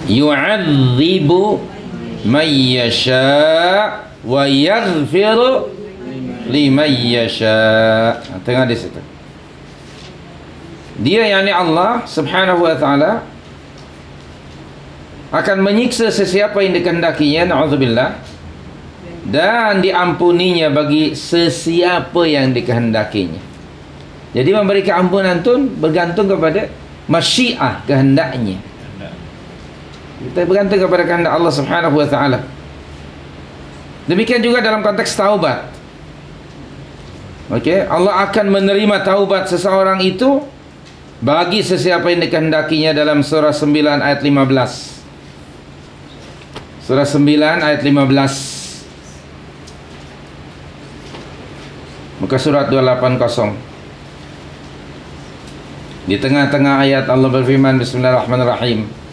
Yu'adzibu man yasha wa yaghfiru liman yasha. Tengok di situ. Dia, yakni Allah Subhanahu wa taala, akan menyiksa sesiapa yang dikehendakinya, na'udzubillah, dan diampuninya bagi sesiapa yang dikehendakinya. Jadi memberi keampunan itu bergantung kepada masyiah, kehendaknya. Kita bergantung kepada kehendak Allah Subhanahu wa taala. Demikian juga dalam konteks taubat. Okey, Allah akan menerima taubat seseorang itu bagi sesiapa yang dikehendakinya dalam surah 9 ayat 15. Surah 9 ayat 15. Muka surat 280. Di tengah-tengah ayat Allah berfirman, bismillahirrahmanirrahim,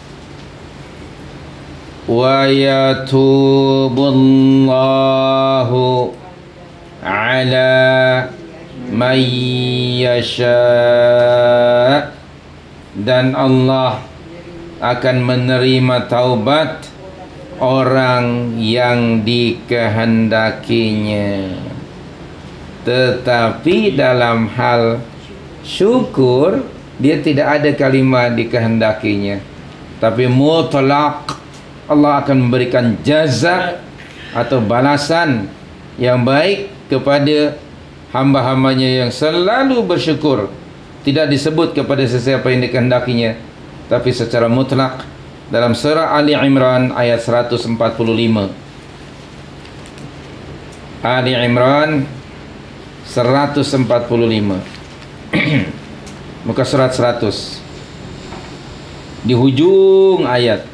wa yatubullahu ala man yasha, dan Allah akan menerima taubat orang yang dikehendakinya. Tetapi dalam hal syukur, dia tidak ada kalimat dikehendakinya, tapi mutlak Allah akan memberikan jaza atau balasan yang baik kepada hamba-hambanya yang selalu bersyukur. Tidak disebut kepada sesiapa yang dikehendakinya, tapi secara mutlak dalam surah Ali Imran ayat 145. Ali Imran 145. Muka surat 100, di hujung ayat.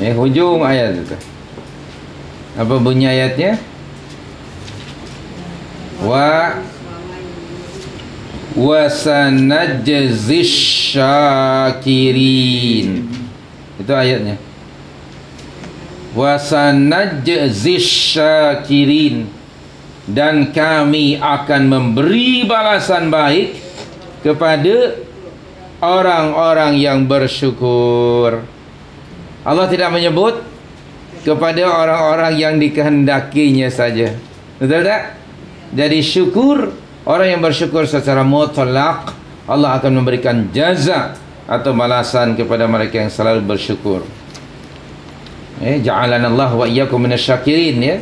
Hujung ayat itu. Apa bunyi ayatnya? Wasanajzish syakirin. Itu ayatnya. Wasanajzish syakirin, dan kami akan memberi balasan baik kepada orang-orang yang bersyukur. Allah tidak menyebut kepada orang-orang yang dikehendakinya saja. Betul tak? Jadi syukur, orang yang bersyukur secara mutlak, Allah akan memberikan jaza atau balasan kepada mereka yang selalu bersyukur. Ja'alanallah wa iyyakum minasyakirin, ya.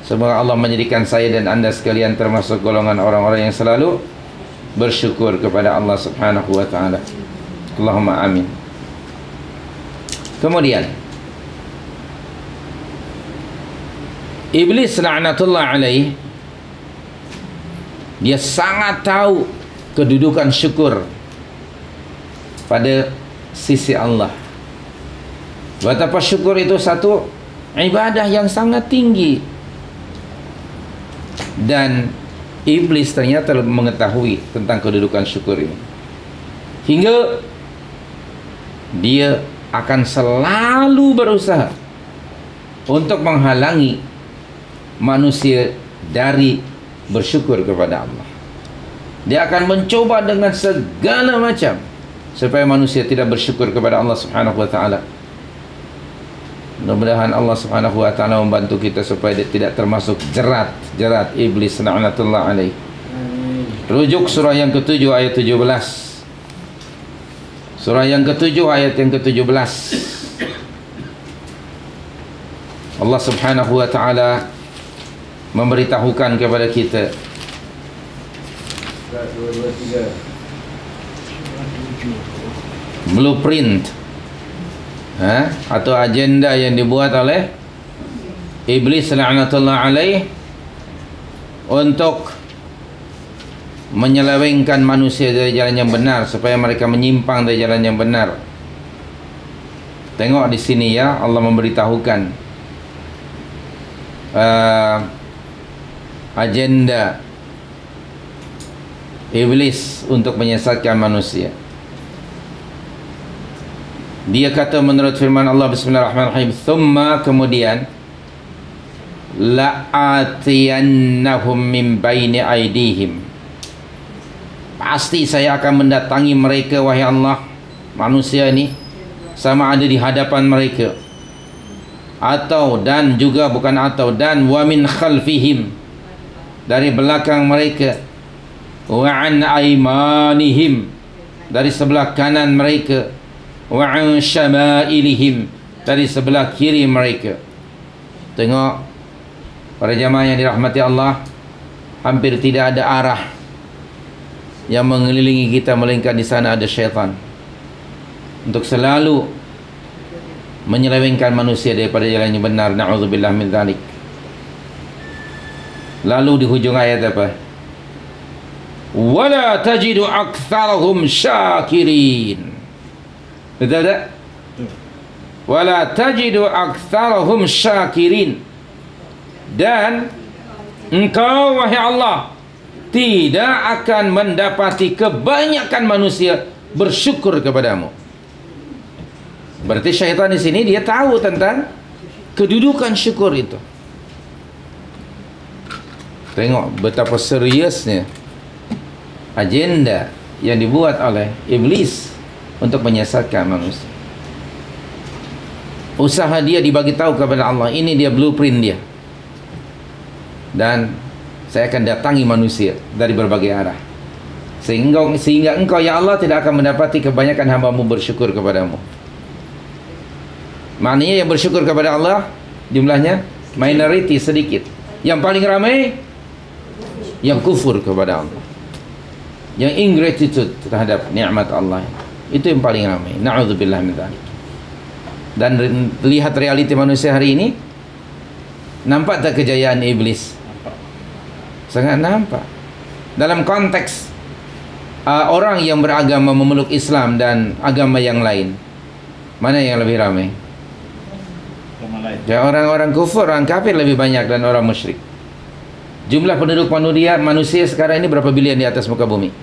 Semoga Allah menjadikan saya dan anda sekalian termasuk golongan orang-orang yang selalu bersyukur kepada Allah Subhanahu wa ta'ala. Allahumma amin. Kemudian Iblis la'natullah alaih, dia sangat tahu kedudukan syukur pada sisi Allah. Betapa syukur itu satu ibadah yang sangat tinggi. Dan Iblis ternyata mengetahui tentang kedudukan syukur ini, hingga dia akan selalu berusaha untuk menghalangi manusia dari bersyukur kepada Allah. Dia akan mencoba dengan segala macam supaya manusia tidak bersyukur kepada Allah Subhanahu wa ta'ala. Mudah-mudahan Allah Subhanahu wa ta'ala membantu kita supaya dia tidak termasuk jerat Iblis la'natullah alaih. Rujuk surah yang ke-7 ayat 17. Surah yang ke-7 ayat yang ke-17. Allah Subhanahu wa ta'ala memberitahukan kepada kita blueprint atau agenda yang dibuat oleh Iblis la'natullah alaih untuk menyelewengkan manusia dari jalan yang benar, supaya mereka menyimpang dari jalan yang benar. Tengok di sini, ya, Allah memberitahukan agenda Iblis untuk menyesatkan manusia. Dia kata menurut firman Allah, bismillahirrahmanirrahim, thumma, kemudian, la'atiyannahum min baini aidihim, pasti saya akan mendatangi mereka, wahai Allah, manusia ini, sama ada di hadapan mereka, atau dan juga bukan atau dan, wa min khalfihim, dari belakang mereka, wa an aimanihim, dari sebelah kanan mereka, wa an syama'ilihim, dari sebelah kiri mereka. Tengok para jamaah yang dirahmati Allah, hampir tidak ada arah yang mengelilingi kita melainkan di sana ada syaitan untuk selalu menyelewengkan manusia daripada jalan yang benar. Na'udzubillah min dzalik. Lalu di hujung ayat apa? Wala tajidu aktsarahum syakirin. Betul tak? Wala tajidu aktsarahum syakirin. Dan engkau, wahai Allah, tidak akan mendapati kebanyakan manusia bersyukur kepadamu. Berarti syaitan di sini dia tahu tentang kedudukan syukur itu. Tengok betapa seriusnya agenda yang dibuat oleh Iblis untuk menyesatkan manusia. Usaha dia dibagi tahu kepada Allah, ini dia blueprint dia. Dan saya akan datangi manusia dari berbagai arah, sehingga engkau ya Allah tidak akan mendapati kebanyakan hambamu bersyukur kepadamu. Maknanya yang bersyukur kepada Allah jumlahnya minority, sedikit. Yang paling ramai yang kufur kepada Allah, yang ingratitude terhadap nikmat Allah. Itu yang paling ramai. Na'udzubillah min dzalik. Dan lihat realiti manusia hari ini, nampak tak kejayaan iblis? Sangat nampak. Dalam konteks orang yang beragama memeluk Islam dan agama yang lain, mana yang lebih ramai? Ya, orang-orang kufur, orang kafir lebih banyak dan orang musyrik. Jumlah penduduk manusia sekarang ini berapa bilion di atas muka bumi?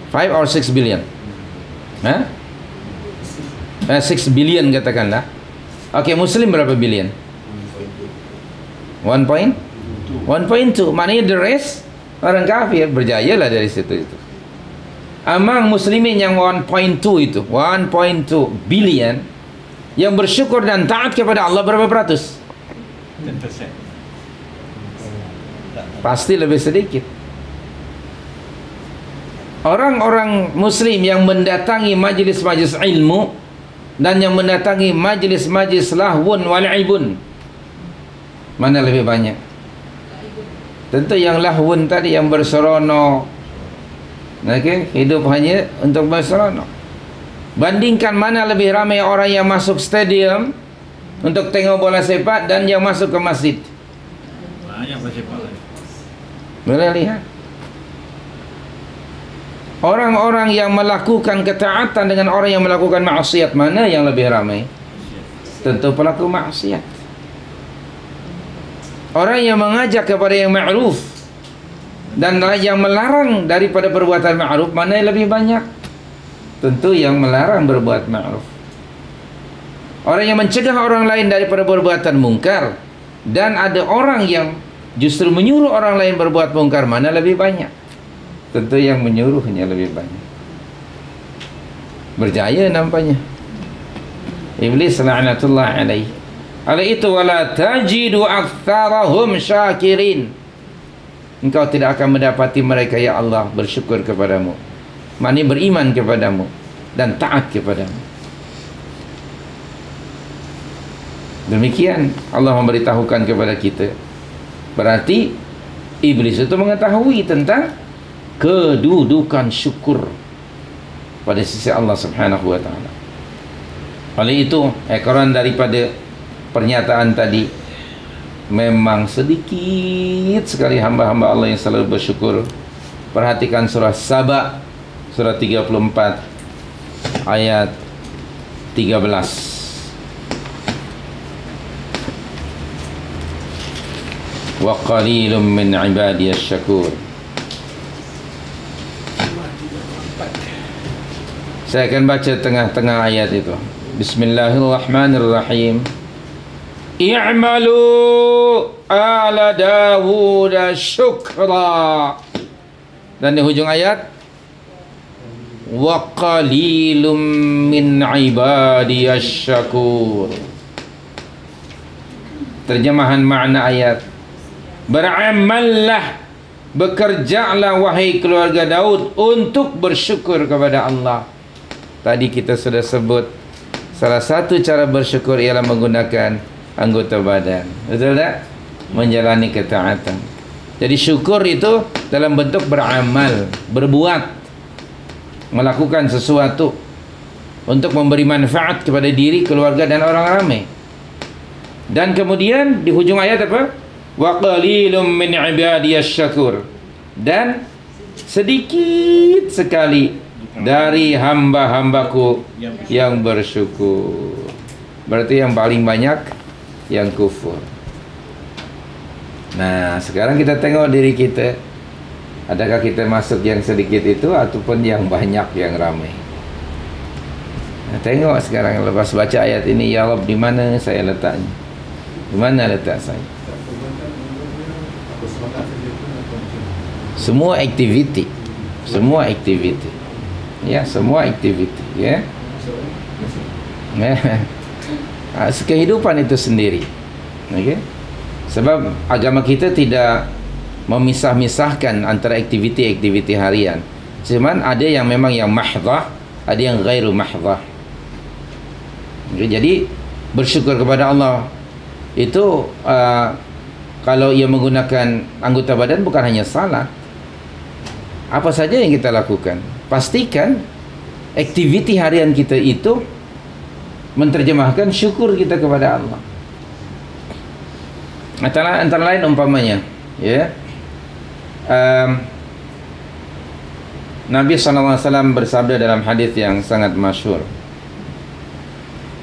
5 or 6 billion? 6 billion katakanlah. Oke, Muslim berapa billion? 1.2. Maknanya the rest orang kafir, berjayalah dari situ itu. Among muslimin yang 1.2 itu, 1.2 billion, Yang bersyukur dan taat kepada Allah berapa peratus? 10%. Pasti lebih sedikit. Orang-orang muslim yang mendatangi majlis-majlis ilmu dan yang mendatangi majlis-majlis lahwun wal'ibun, mana lebih banyak? Tentu yang lahwun tadi, yang berseronok, okay? Hidup hanya untuk berseronok. Bandingkan mana lebih ramai orang yang masuk stadium untuk tengok bola sepak dan yang masuk ke masjid. Banyak bersepak lagi. Boleh lihat. Orang-orang yang melakukan ketaatan dengan orang yang melakukan maksiat, mana yang lebih ramai? Tentu pelaku maksiat. Orang yang mengajak kepada yang ma'ruf dan yang melarang daripada perbuatan ma'ruf, mana yang lebih banyak? Tentu yang melarang berbuat ma'ruf. Orang yang mencegah orang lain daripada perbuatan mungkar, dan ada orang yang justru menyuruh orang lain berbuat mungkar, mana lebih banyak? Tentu yang menyuruhnya lebih banyak. Berjaya nampaknya Iblis la'natullah alaih. Oleh itu, wala tajidu aktsarahum syakirin. Engkau tidak akan mendapati mereka, ya Allah, bersyukur kepadamu, maknanya beriman kepadamu dan taat kepadamu. Demikian Allah memberitahukan kepada kita. Berarti iblis itu mengetahui tentang kedudukan syukur pada sisi Allah Subhanahu wa taala. Oleh itu, ekoran daripada pernyataan tadi, memang sedikit sekali hamba-hamba Allah yang selalu bersyukur. Perhatikan surah Saba, surah 34 ayat 13. Wa qalilum min ibadiyasy syakur. Saya akan baca tengah-tengah ayat itu. Bismillahirrahmanirrahim. I'malu ala Dawud syukra. Dan di hujung ayat, wa qalilum min ibadiyasy syakur. Terjemahan makna ayat, beramallah, bekerjalah wahai keluarga Daud untuk bersyukur kepada Allah. Tadi kita sudah sebut, salah satu cara bersyukur ialah menggunakan anggota badan. Betul tak? Menjalani ketaatan. Jadi syukur itu dalam bentuk beramal, berbuat, melakukan sesuatu untuk memberi manfaat kepada diri, keluarga dan orang ramai. Dan kemudian di hujung ayat apa? Wa qalilum min ibadiyasy syakur. Dan sedikit sekali dari hamba-hambaku yang bersyukur. Berarti yang paling banyak yang kufur. Nah, sekarang kita tengok diri kita. Adakah kita masuk yang sedikit itu ataupun yang banyak, yang ramai? Nah, tengok sekarang lepas baca ayat ini, ya Rabb, di mana saya letaknya? Di mana letak saya? Semua aktiviti. Semua aktiviti. Ya, semua aktiviti, ya. Kehidupan itu sendiri. Okay? Sebab agama kita tidak memisah-misahkan antara aktiviti-aktiviti harian. Cuman ada yang memang yang mahdhah, ada yang ghairu mahdhah. Okay? Jadi bersyukur kepada Allah itu kalau ia menggunakan anggota badan bukan hanya salat. Apa saja yang kita lakukan, pastikan aktiviti harian kita itu menerjemahkan syukur kita kepada Allah. Antara lain umpamanya, ya, Nabi SAW bersabda dalam hadis yang sangat masyhur,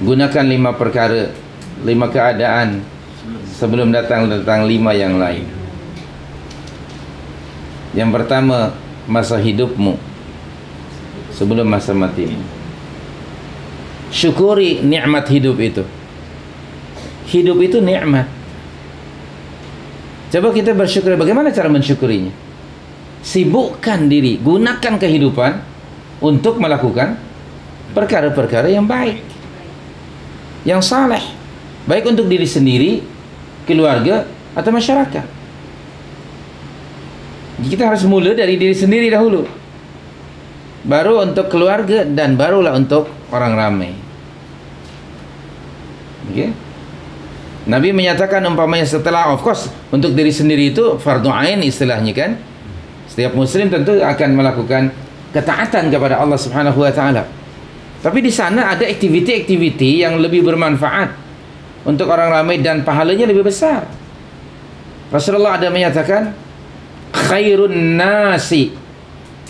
gunakan 5 perkara, 5 keadaan sebelum datang 5 yang lain. Yang pertama, masa hidupmu sebelum masa matimu. Syukuri nikmat hidup itu. Hidup itu nikmat. Coba kita bersyukur. Bagaimana cara mensyukurinya? Sibukkan diri, gunakan kehidupan untuk melakukan perkara-perkara yang baik. yang saleh, baik untuk diri sendiri, keluarga, atau masyarakat. Kita harus mula dari diri sendiri dahulu, baru untuk keluarga, dan barulah untuk orang ramai. Okay? Nabi menyatakan umpamanya setelah, of course, untuk diri sendiri itu fardu ain istilahnya kan. Setiap muslim tentu akan melakukan ketaatan kepada Allah Subhanahu wa taala. Tapi di sana ada aktiviti-aktiviti yang lebih bermanfaat untuk orang ramai dan pahalanya lebih besar. Rasulullah ada menyatakan, khairun nasi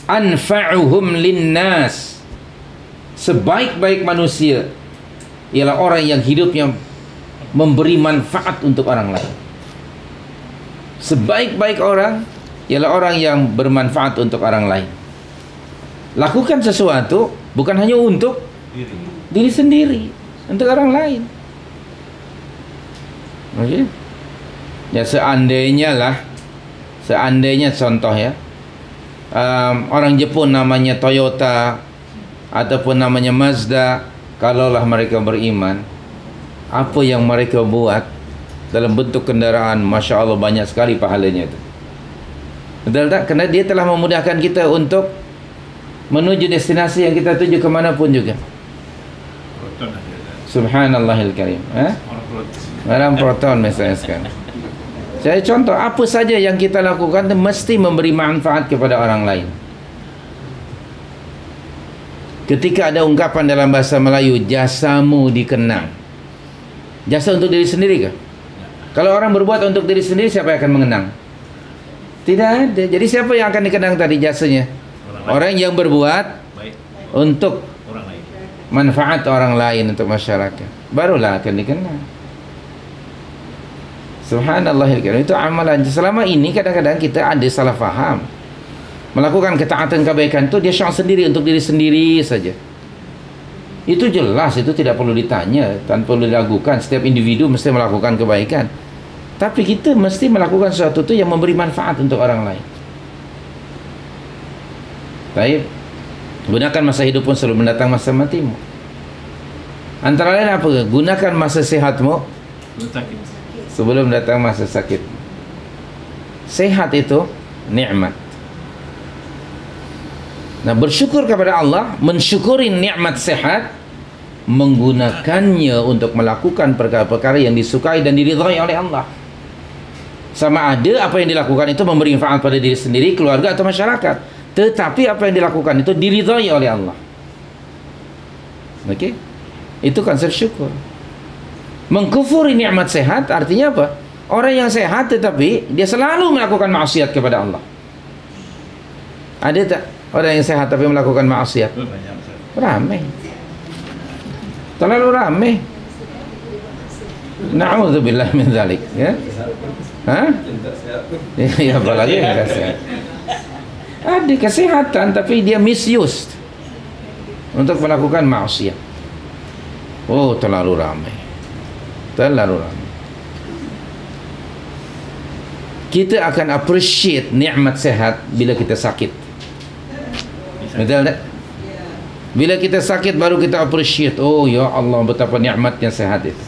anfa'uhum linnas. Sebaik-baik manusia ialah orang yang hidupnya memberi manfaat untuk orang lain. Sebaik-baik orang ialah orang yang bermanfaat untuk orang lain. Lakukan sesuatu bukan hanya untuk diri sendiri, untuk orang lain. Okey. Ya, seandainya contoh ya, orang Jepun namanya Toyota ataupun namanya Mazda, kalaulah mereka beriman, apa yang mereka buat dalam bentuk kendaraan, Masya Allah banyak sekali pahalanya itu. Betul tak? Kerana dia telah memudahkan kita untuk menuju destinasi yang kita tuju kemanapun juga. Subhanallahil karim. Orang proton misalnya sekarang. Saya contoh, apa saja yang kita lakukan itu mesti memberi manfaat kepada orang lain. Ketika ada ungkapan dalam bahasa Melayu, jasamu dikenang. Jasa untuk diri sendiri ke? Kalau orang berbuat untuk diri sendiri, siapa yang akan mengenang? Tidak ada. Jadi siapa yang akan dikenang tadi jasanya? Orang yang berbuat untuk manfaat orang lain, untuk masyarakat, barulah akan dikenang. Subhanallahil karim. Itu amalan. Selama ini kadang-kadang kita ada salah faham. Melakukan ketaatan kebaikan itu dia syok sendiri, untuk diri sendiri saja. Itu jelas, itu tidak perlu ditanya, tanpa perlu diragukan. Setiap individu mesti melakukan kebaikan. Tapi kita mesti melakukan sesuatu itu yang memberi manfaat untuk orang lain. Baik. Gunakan masa hidup pun sebelum mendatang masa matimu. Antara lain apa? Gunakan masa sehatmu sebelum datang masa sakit. Sehat itu nikmat. Nah, bersyukur kepada Allah, mensyukuri nikmat sehat, menggunakannya untuk melakukan perkara-perkara yang disukai dan diridhai oleh Allah. Sama ada apa yang dilakukan itu memberi manfaat pada diri sendiri, keluarga atau masyarakat, tetapi apa yang dilakukan itu diridhai oleh Allah. Okey? Itu konsep syukur. Mengkufuri nikmat sehat artinya apa? Orang yang sehat tetapi dia selalu melakukan maksiat kepada Allah. Ada tak orang yang sehat tapi melakukan maksiat? Ramai. Terlalu ramai. Na'udzubillah min dzalik, ya. Hah? Ya, apalagi yang sehat. Ada kesehatan tapi dia misused untuk melakukan maksiat. Oh, terlalu ramai. Terlalu ramai. Kita akan appreciate nikmat sehat bila kita sakit. Betul tak? Bila kita sakit baru kita appreciate. Oh ya Allah, betapa nikmatnya sehat itu.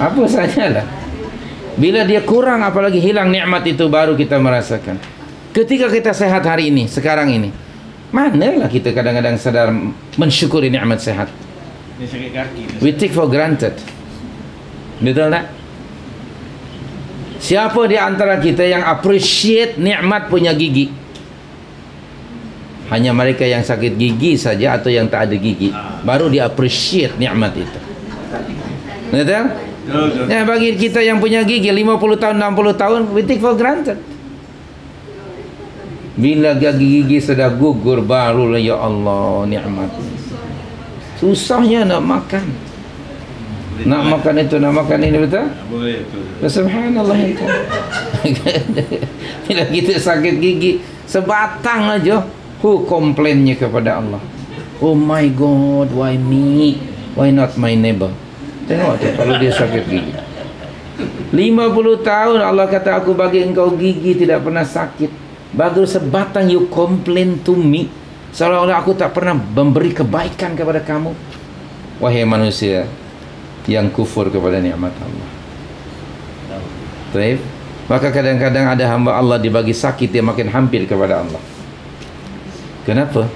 Apa sajalah. Bila dia kurang, apalagi hilang nikmat itu, baru kita merasakan. Ketika kita sehat hari ini, sekarang ini, manalah kita kadang-kadang sadar mensyukuri nikmat sehat. We take for granted. Betul tak? Siapa di antara kita yang appreciate nikmat punya gigi? Hanya mereka yang sakit gigi saja atau yang tak ada gigi, baru dia appreciate nikmat itu. Betul? Ya, bagi kita yang punya gigi 50 tahun, 60 tahun, we take for granted. Bila gigi sudah gugur, barulah ya Allah nikmat. Susahnya nak makan. Nak makan itu, nak makan ini, betul? Subhanallah itu. Bila kita sakit gigi sebatang aja, komplainnya kepada Allah. Oh my God, why me? Why not my neighbor? Tengok tu kalau dia sakit gigi. 50 tahun Allah kata aku bagi engkau gigi tidak pernah sakit. Baru sebatang you complain to me, seolah-olah aku tak pernah memberi kebaikan kepada kamu. Wahai manusia, yang kufur kepada nikmat Allah. Baik. Maka kadang-kadang ada hamba Allah dibagi sakit, dia makin hampir kepada Allah. Kenapa?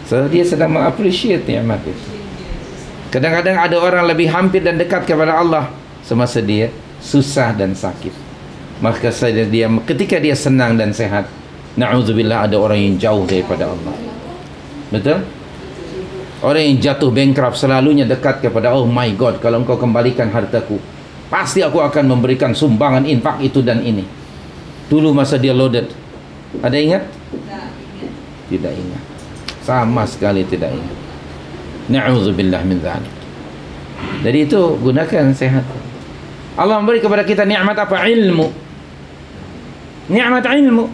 Sebab dia sedang mengappreciate nikmat itu. Kadang-kadang ada orang lebih hampir dan dekat kepada Allah semasa dia susah dan sakit. Maka dia ketika dia senang dan sehat, na'udzubillah, ada orang yang jauh daripada Allah. Betul? Orang yang jatuh bankrupt selalunya dekat kepada, oh my God, kalau engkau kembalikan hartaku, pasti aku akan memberikan sumbangan infak itu dan ini. Dulu masa dia loaded, ada ingat? Tidak ingat. Sama sekali tidak ingat. Na'udzubillah min dzalik. Jadi itu gunakan sehat. Allah memberi kepada kita nikmat apa? Ilmu. Nikmat ilmu.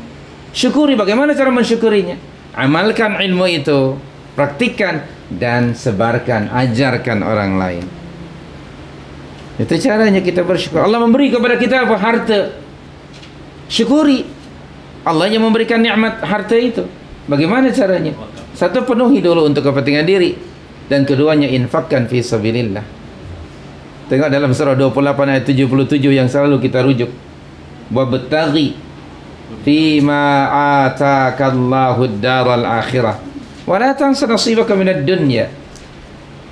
Syukuri. Bagaimana cara mensyukurinya? Amalkan ilmu itu, praktikkan dan sebarkan, ajarkan orang lain. Itu caranya kita bersyukur. Allah memberi kepada kita apa? Harta. Syukuri. Allah yang memberikan nikmat harta itu. Bagaimana caranya? Satu, penuhi dulu untuk kepentingan diri, dan keduanya infakkan fi sabilillah. Tengok dalam surah 28 ayat 77 yang selalu kita rujuk. Wa battaghi fima atakallahu ad-daral akhirah wa la tansa nasibaka minad dunya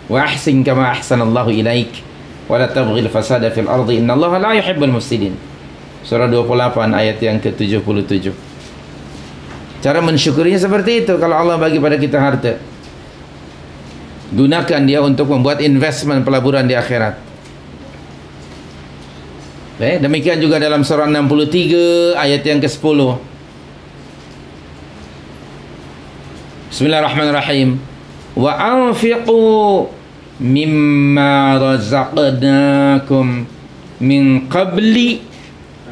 wa ahsin kama ahsanallahu ilaik wa la tabghil fasada fil ardi innallaha la yuhibbul mufsidin. Surah 28 ayat yang ke-77. Cara mensyukurinya seperti itu. Kalau Allah bagi pada kita harta, gunakan dia untuk membuat investment pelaburan di akhirat. Demikian juga dalam surah 63 ayat yang ke-10. Bismillahirrahmanirrahim. Wa anfiqu mimma razaqnakum min qabli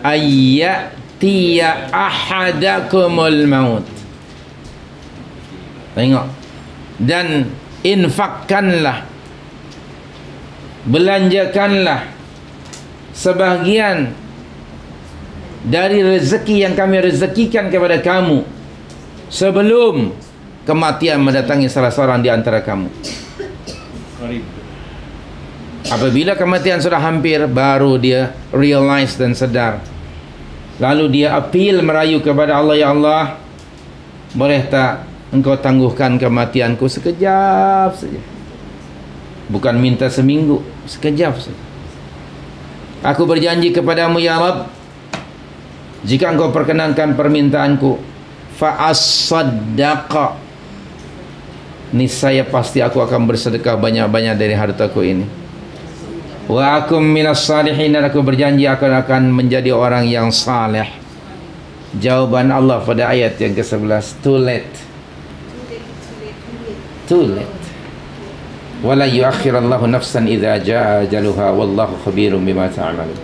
ayyatiya ahadakumul maut. Tengok. Dan infakkanlah, belanjakanlah sebahagian dari rezeki yang kami rezekikan kepada kamu sebelum kematian mendatangi salah seorang di antara kamu. Apabila kematian sudah hampir, baru dia realize dan sadar. Lalu dia appeal, merayu kepada Allah, ya Allah, boleh tak engkau tangguhkan kematianku sekejap saja. Bukan minta seminggu, sekejap saja. Aku berjanji kepadamu ya Rabb, jika engkau perkenankan permintaanku, fa'as-saddaqa, niscaya pasti aku akan bersedekah banyak-banyak dari hartaku ini. Wa akum minas salihin, dan aku berjanji akan menjadi orang yang saleh. Jawaban Allah pada ayat yang ke-11, too late. Too late. Wala yuakhirallahu nafsan idza jaa ajaluha wallahu khabirum bima ta'malun.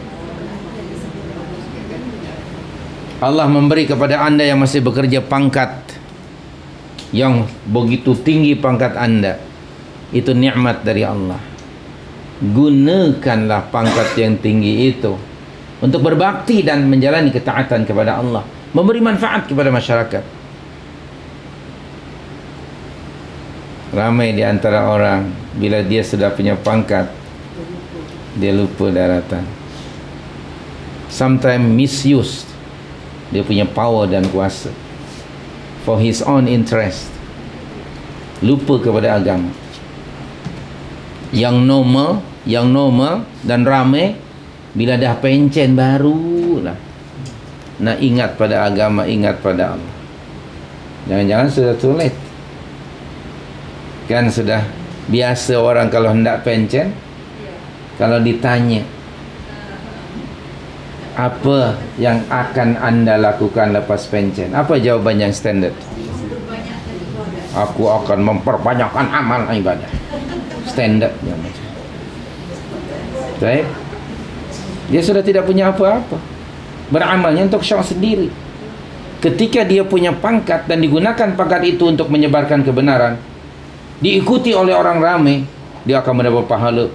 Allah memberi kepada anda yang masih bekerja pangkat yang begitu tinggi, pangkat anda itu nikmat dari Allah. Gunakanlah pangkat yang tinggi itu untuk berbakti dan menjalani ketaatan kepada Allah, memberi manfaat kepada masyarakat. Ramai di antara orang, bila dia sudah punya pangkat, dia lupa daratan. Sometimes misused. Dia punya power dan kuasa for his own interest. Lupa kepada agama. Yang normal dan ramai, bila dah pencen barulah nak ingat pada agama, ingat pada Allah. Jangan-jangan sudah too late. Kan sudah biasa orang kalau hendak pencen, kalau ditanya apa yang akan anda lakukan lepas pencen, apa jawaban yang standard? Aku akan memperbanyakkan amal ibadah. Standardnya macam. Baik. Dia sudah tidak punya apa-apa. Beramalnya untuk syok sendiri. Ketika dia punya pangkat dan digunakan pangkat itu untuk menyebarkan kebenaran, diikuti oleh orang ramai, dia akan mendapat pahala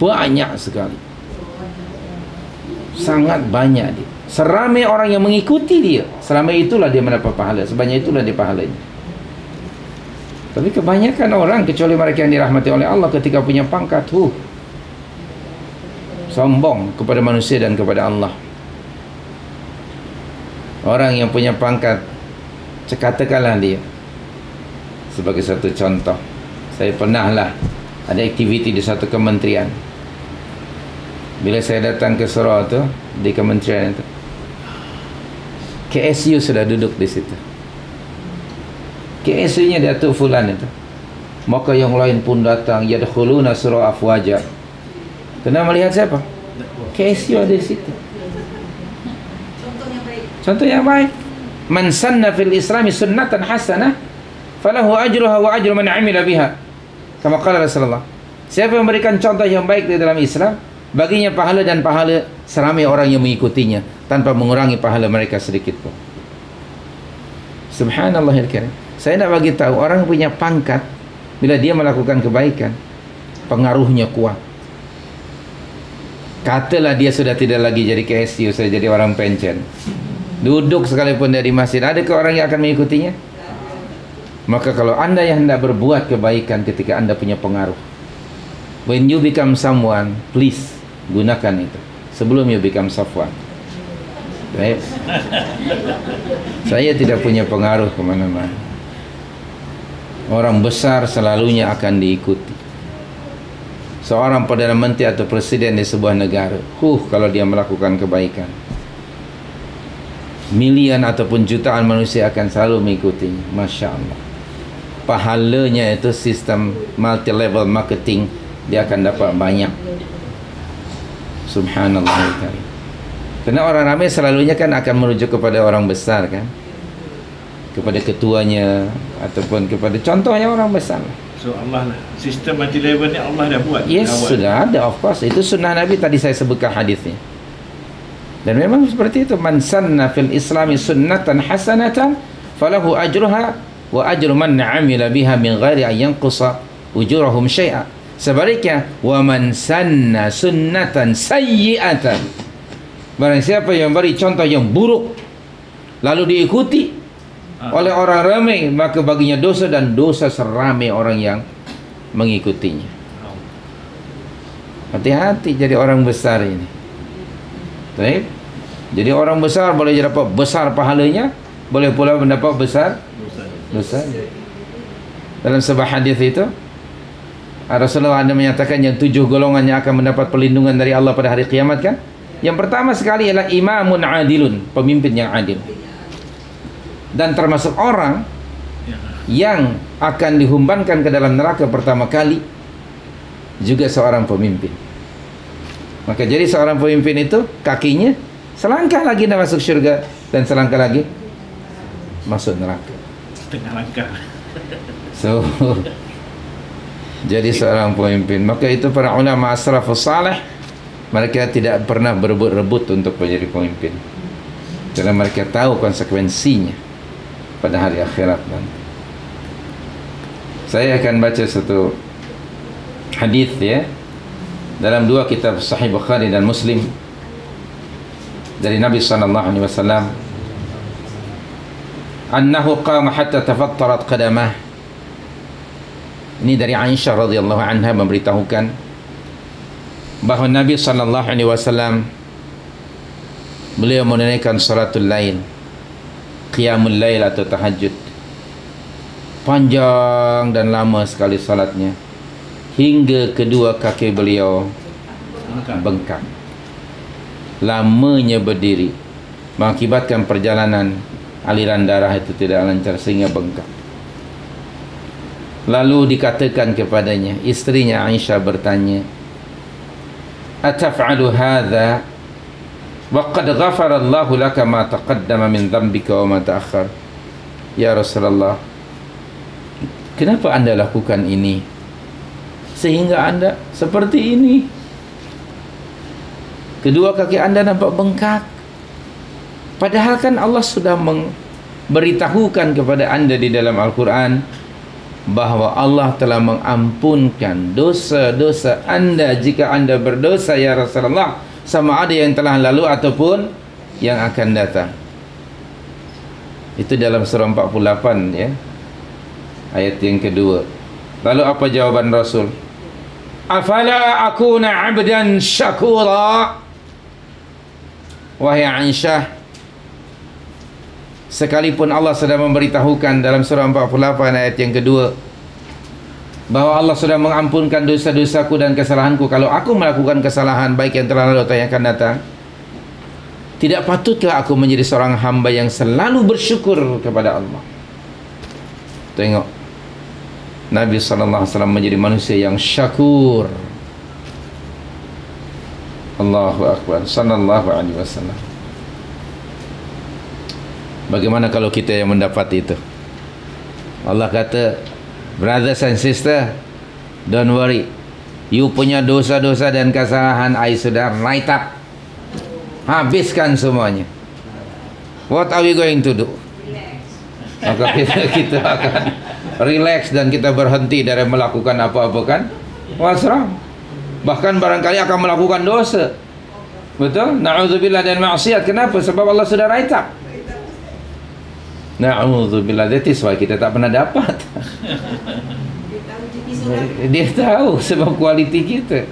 banyak sekali. Sangat banyak dia. Seramai orang yang mengikuti dia, seramai itulah dia mendapat pahala, sebanyak itulah dia pahalanya. Tapi kebanyakan orang, kecuali mereka yang dirahmati oleh Allah, ketika punya pangkat, sombong kepada manusia dan kepada Allah. Orang yang punya pangkat, katakanlah dia sebagai satu contoh, saya pernahlah ada aktiviti di satu kementerian. Bila saya datang ke Surau tu, di kementerian itu, KSU sudah duduk di situ. KSU-nya Datuk Fulan itu. Maka yang lain pun datang, yadkhuluna surau afwaja. Kena melihat siapa? KSU ada di situ. Contoh yang baik. Man sanna fil islami sunnatan hasanah falahu ajruha wa ajru man amila biha. Kama qala Rasulullah. Siapa yang memberikan contoh yang baik di dalam Islam, baginya pahala dan pahala seramai orang yang mengikutinya tanpa mengurangi pahala mereka sedikit pun. Subhanallahil karim. Saya nak bagi tahu, orang punya pangkat bila dia melakukan kebaikan, pengaruhnya kuat. Katalah dia sudah tidak lagi jadi KSU, sudah jadi orang pencen. Duduk sekalipun dari masjid, adakah orang yang akan mengikutinya? Maka kalau anda yang hendak berbuat kebaikan ketika anda punya pengaruh, when you become someone, please gunakan itu sebelum you become Safwan. Baik. Saya tidak punya pengaruh kemana-mana. Orang besar selalunya akan diikuti. Seorang Perdana Menteri atau Presiden di sebuah negara, kalau dia melakukan kebaikan, milian ataupun jutaan manusia akan selalu mengikutinya. Masya Allah. Pahalanya itu sistem multi-level marketing, dia akan dapat banyak. Subhanallah. Karena orang ramai selalunya kan akan merujuk kepada orang besar kan, kepada ketuanya ataupun kepada contohnya orang besar. So Allah lah, sistem multi-level ni Allah dah buat. Yes, sudah ada, of course. Itu sunnah Nabi, tadi saya sebutkan hadisnya. Dan memang seperti itu. Man sanna fil islami sunnatan hasanatan falahu ajruha wa ajru man amila biha min ghairi an yanqusa ujurahum syai'a. Sebaliknya, wa man sanna sunnatan sayyi'atan, barang siapa yang beri contoh yang buruk lalu diikuti oleh orang ramai, maka baginya dosa dan dosa seramai orang yang mengikutinya. Hati-hati jadi orang besar ini. Baik. Jadi orang besar boleh dapat besar pahalanya, boleh pula mendapat besar dosa. Dalam sebuah hadis itu Rasulullah ada menyatakan yang 7 golongan yang akan mendapat perlindungan dari Allah pada hari kiamat kan. Yang pertama sekali ialah imamun adilun, pemimpin yang adil. Dan termasuk orang yang akan dihumbankan ke dalam neraka pertama kali juga seorang pemimpin. Maka jadi seorang pemimpin itu kakinya selangkah lagi nak masuk syurga dan selangkah lagi masuk neraka. Setengah langkah. So jadi seorang pemimpin. Maka itu para ulama as-salafus salih, mereka tidak pernah berebut-rebut untuk menjadi pemimpin, karena mereka tahu konsekuensinya pada hari akhirat nanti. Saya akan baca satu hadis ya, dalam dua kitab Sahih Bukhari dan Muslim dari Nabi sallallahu alaihi wasallam, annahu qama hatta tafattarat qadamah. Ini dari Aisyah radhiyallahu anha memberitahukan bahawa Nabi sallallahu alaihi wasallam beliau menunaikan salatul lail, qiyamul lail atau tahajud, panjang dan lama sekali salatnya, hingga kedua kaki beliau bengkak. Lamanya berdiri mengakibatkan perjalanan aliran darah itu tidak lancar sehingga bengkak. Lalu dikatakan kepadanya, istrinya Aisyah bertanya, ataf'alu hadha wa qad ghafara Allahu laka ma taqaddama min dhanbika wa ma ta'akhkhar. Ya Rasulullah, kenapa anda lakukan ini sehingga anda seperti ini? Kedua kaki anda nampak bengkak, padahal kan Allah sudah memberitahukan kepada anda di dalam Al-Quran bahawa Allah telah mengampunkan dosa-dosa anda jika anda berdosa ya Rasulullah, sama ada yang telah lalu ataupun yang akan datang. Itu dalam surah 48 ya, ayat yang kedua. Lalu apa jawaban Rasul? afala akuna 'abdan syakura. Wahai Aisyah, sekalipun Allah sudah memberitahukan dalam surah 48 ayat yang kedua bahawa Allah sudah mengampunkan dosa-dosaku dan kesalahanku, kalau aku melakukan kesalahan baik yang telah lalu atau yang akan datang, tidak patutlah aku menjadi seorang hamba yang selalu bersyukur kepada Allah. Tengok, Nabi SAW menjadi manusia yang syakur. Allahu Akbar, sallallahu alaihi wasallam. Bagaimana kalau kita yang mendapat itu? Allah kata, brothers and sister, don't worry, you punya dosa-dosa dan kesalahan I sudah write up, habiskan semuanya. What are we going to do? Maka kita akan relax dan kita berhenti dari melakukan apa-apa, kan? What's wrong? Bahkan barangkali akan melakukan dosa. Betul? Na'udzubillah dan maksiat. Kenapa? Sebab Allah sudah write up. Na'udzubillah. That is why kita tak pernah dapat. Dia tahu sebab kualiti kita.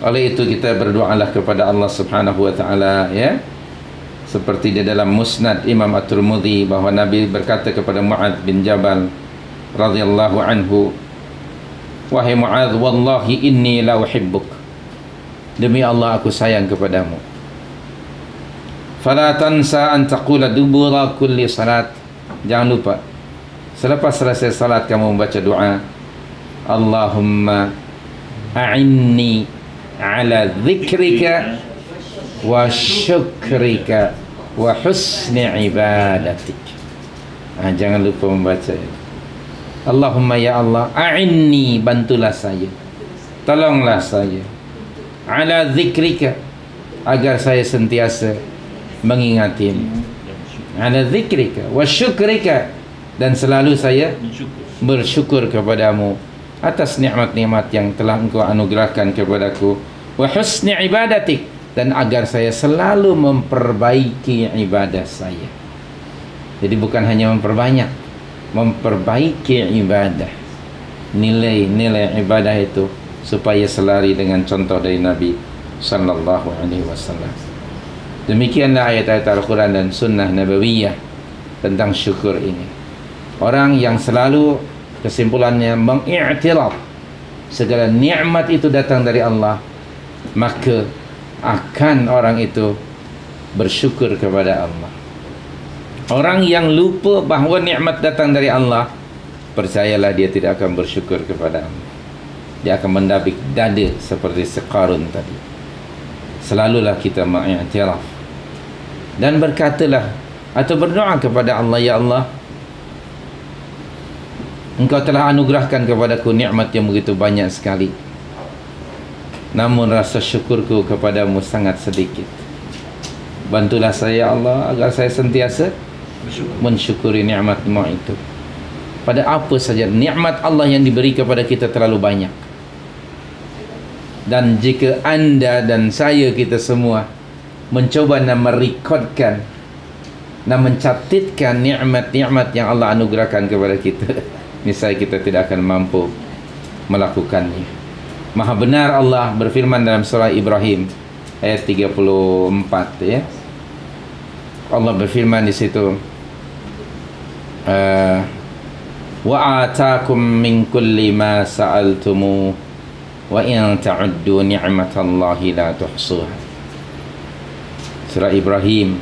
Oleh itu kita berdoalah kepada Allah Subhanahu wa taala, ya. Seperti di dalam Musnad Imam At-Tirmidzi bahawa Nabi berkata kepada Mu'adz bin Jabal radhiyallahu anhu, wahai Mu'adz, wallahi inni la uhibbuk, demi Allah aku sayang kepadamu. Fala tansa an taqula dubura kulli salat, jangan lupa selepas selesai salat kamu membaca doa, Allahumma a'inni ala dzikrika wa syukrika wa husni ibadatik. Jangan lupa membaca itu. Allahumma ya Allah, a'inni, bantulah saya, tolonglah saya, ala zikrika, agar saya sentiasa mengingatimu, ala zikrika wa syukrika, dan selalu saya bersyukur kepadamu atas nikmat-nikmat yang telah engkau anugerahkan kepadaku, wa husni ibadatik, dan agar saya selalu memperbaiki ibadah saya. Jadi bukan hanya memperbanyak, memperbaiki ibadah, nilai-nilai ibadah itu supaya selari dengan contoh dari Nabi sallallahu alaihi wasallam. Demikianlah ayat-ayat Al-Quran dan sunnah nabawiyah tentang syukur ini. Orang yang selalu kesimpulannya mengiktiraf segala nikmat itu datang dari Allah, maka akan orang itu bersyukur kepada Allah. Orang yang lupa bahawa nikmat datang dari Allah, percayalah dia tidak akan bersyukur kepada Allah. Dia akan mendabik dada seperti Qarun tadi. Selalulah kita mengiktiraf dan berkatalah atau berdoa kepada Allah, ya Allah, Engkau telah anugerahkan kepadaku nikmat yang begitu banyak sekali, namun rasa syukurku kepadamu sangat sedikit. Bantulah saya, ya Allah, agar saya sentiasa mensyukuri nikmat-Mu itu. Pada apa saja nikmat Allah yang diberi kepada kita terlalu banyak. Dan jika anda dan saya, kita semua mencoba dan merekodkan dan mencatatkan nikmat-nikmat yang Allah anugerahkan kepada kita, niscaya kita tidak akan mampu melakukannya. Maha benar Allah berfirman dalam surah Ibrahim ayat 34, ya. Allah berfirman di situ, wa ataakum min kulli ma sa'altumu wa in ta'uddu ni'matallahi la tuhsuha. Surah Ibrahim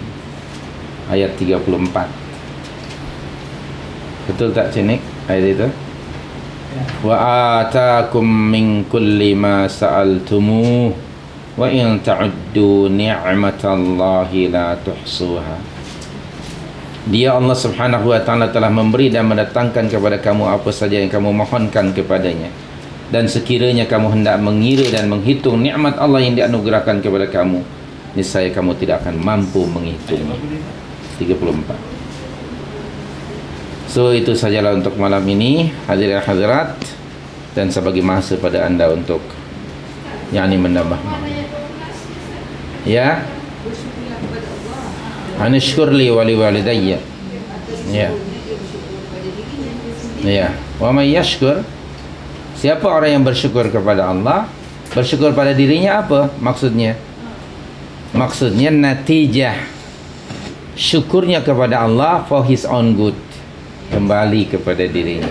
ayat 34. Betul tak Cinik ayat itu? Wa ataakum min kulli ma sa'altumu wa in ta'uddu ni'matallahi la tuhsuha. Dia Allah Subhanahu wa ta'ala telah memberi dan mendatangkan kepada kamu apa saja yang kamu mohonkan kepadanya, dan sekiranya kamu hendak mengira dan menghitung nikmat Allah yang dianugerahkan kepada kamu, niscaya kamu tidak akan mampu menghitungnya. 34. So itu sajalah untuk malam ini, hadirin hadirat, dan sebagai masa pada anda untuk menambah, ya, anashkurli wali walidayya, ya, ya, wa may yashkur, Siapa orang yang bersyukur kepada Allah? Bersyukur pada dirinya apa maksudnya? Maksudnya natijah syukurnya kepada Allah for his own good, kembali kepada dirinya.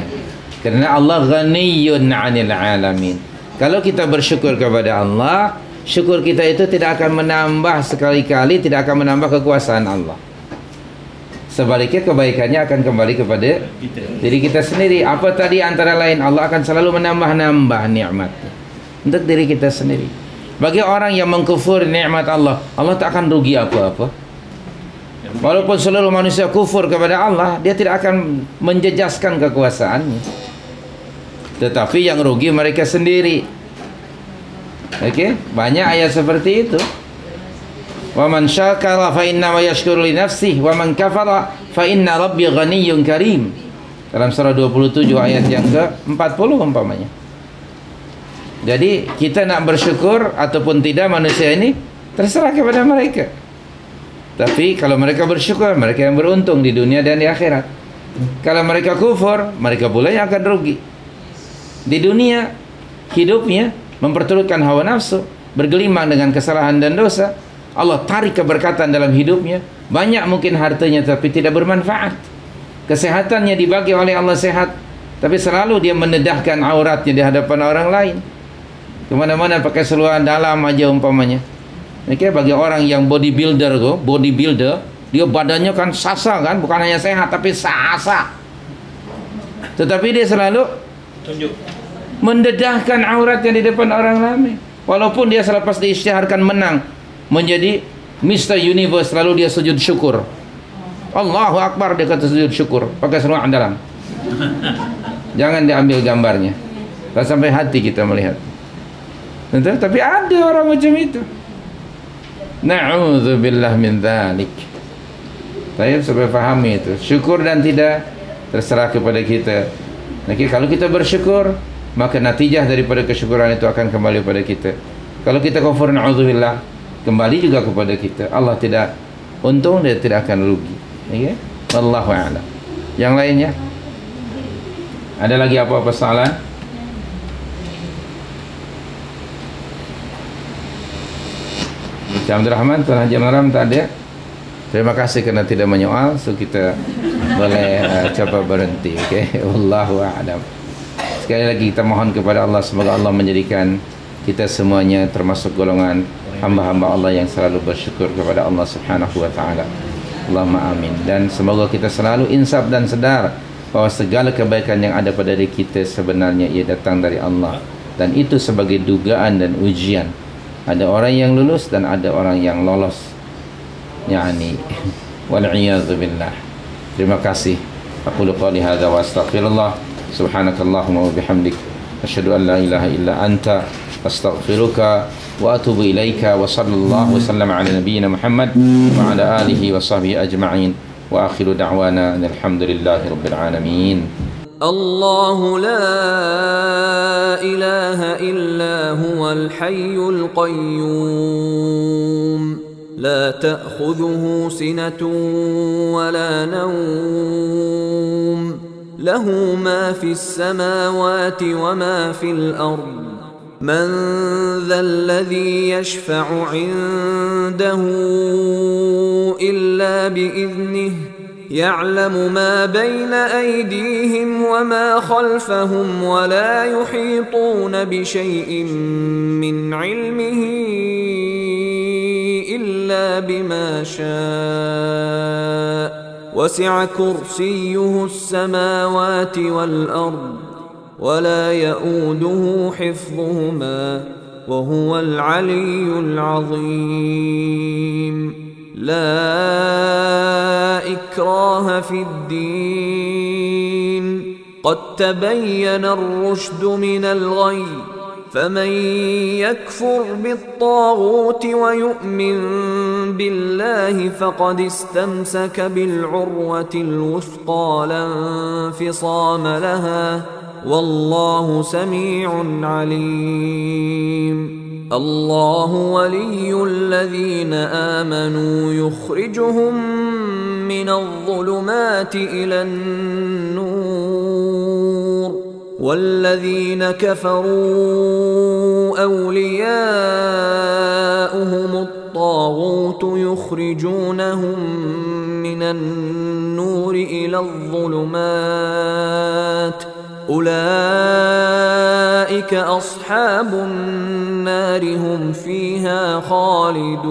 Kerana Allah ghaniyun 'anil alamin. Kalau kita bersyukur kepada Allah, syukur kita itu tidak akan menambah sekali-kali, tidak akan menambah kekuasaan Allah. Sebaliknya kebaikannya akan kembali kepada diri kita sendiri. Apa tadi antara lain, Allah akan selalu menambah-nambah nikmatnya untuk diri kita sendiri. Bagi orang yang mengkufur nikmat Allah, Allah tak akan rugi apa-apa. Walaupun seluruh manusia kufur kepada Allah, dia tidak akan menjejaskan kekuasaannya. Tetapi yang rugi mereka sendiri. Okey, banyak ayat seperti itu. Wa man syakara fa inna ma yashkuru li nafsihi wa man kafara fa inna rabbi ghaniyyun karim. Dalam surah 27 ayat yang ke-40 umpamanya. Jadi kita nak bersyukur ataupun tidak manusia ini terserah kepada mereka. Tapi kalau mereka bersyukur, mereka yang beruntung di dunia dan di akhirat. Kalau mereka kufur, mereka pula yang akan rugi. Di dunia hidupnya memperturutkan hawa nafsu, bergelimang dengan kesalahan dan dosa. Allah tarik keberkatan dalam hidupnya. Banyak mungkin hartanya tapi tidak bermanfaat. Kesehatannya dibagi oleh Allah sehat, tapi selalu dia mendedahkan auratnya di hadapan orang lain. Kemana-mana pakai seluar dalam aja umpamanya. Okay, bagi orang yang bodybuilder, dia badannya kan sasa kan, bukan hanya sehat tapi sasa. Tetapi dia selalu tunjuk mendedahkan auratnya di depan orang ramai. Walaupun dia selepas diisytiharkan menang menjadi Mr. Universe, lalu dia sujud syukur. Allahu Akbar, dia kata sujud syukur pakai seluar dalam. Jangan diambil gambarnya. Tak sampai hati kita melihat. Tapi ada orang macam itu. Na'udzubillah min dzalik. Saya supaya fahami itu. Syukur dan tidak terserah kepada kita. Jadi kalau kita bersyukur, maka natijah daripada kesyukuran itu akan kembali kepada kita. Kalau kita kufur, na'udzubillah, kembali juga kepada kita. Allah tidak untung, dia tidak akan rugi. Okay? Wallahu a'lam. Yang lainnya? Ada lagi apa-apa soalan? Abdul Rahman, Tuan Haji Maram tak ada. Terima kasih kerana tidak menyoal, so kita boleh coba berhenti. Okey, wallahu a'lam. Sekali lagi kita mohon kepada Allah, semoga Allah menjadikan kita semuanya termasuk golongan hamba-hamba Allah yang selalu bersyukur kepada Allah Subhanahu wa taala. Allahumma amin. Dan semoga kita selalu insaf dan sedar bahawa segala kebaikan yang ada pada diri kita sebenarnya ia datang dari Allah, dan itu sebagai dugaan dan ujian. Ada orang yang lulus dan ada orang yang lolos. Yani wal'iyadzu billah. Terima kasih. Aqulu qali hadza wa astaghfirullah. Subhanakallahumma wa bihamdik, asyhadu an la ilaha illa anta, astaghfiruka wa atubu ilaika. Wa sallallahu wa sallam ala nabiyyina Muhammad wa ala alihi wa sahbihi ajma'in. Wa akhiru da'wana alhamdulillahi rabbil alamin. الله لا إله إلا هو الحي القيوم لا تأخذه سنة ولا نوم له ما في السماوات وما في الأرض من ذا الذي يشفع عنده إلا بإذنه يعلم ما بين أيديهم وما خلفهم ولا يحيطون بشيء من علمه إلا بما شاء وسع كرسيه السماوات والأرض ولا يؤوده حفظهما وهو العلي العظيم. لا إكراه في الدين قد تبين الرشد من الغي فمن يكفر بالطاغوت ويؤمن بالله فقد استمسك بالعروة الوثقى لا انفصام لها والله سميع عليم. الله ولي الذين آمنوا يخرجهم من الظلمات إلى النور والذين كفروا أولياؤهم الطاغوت يخرجونهم من النور إلى الظلمات أولئك أصحاب النار هم فيها خالدون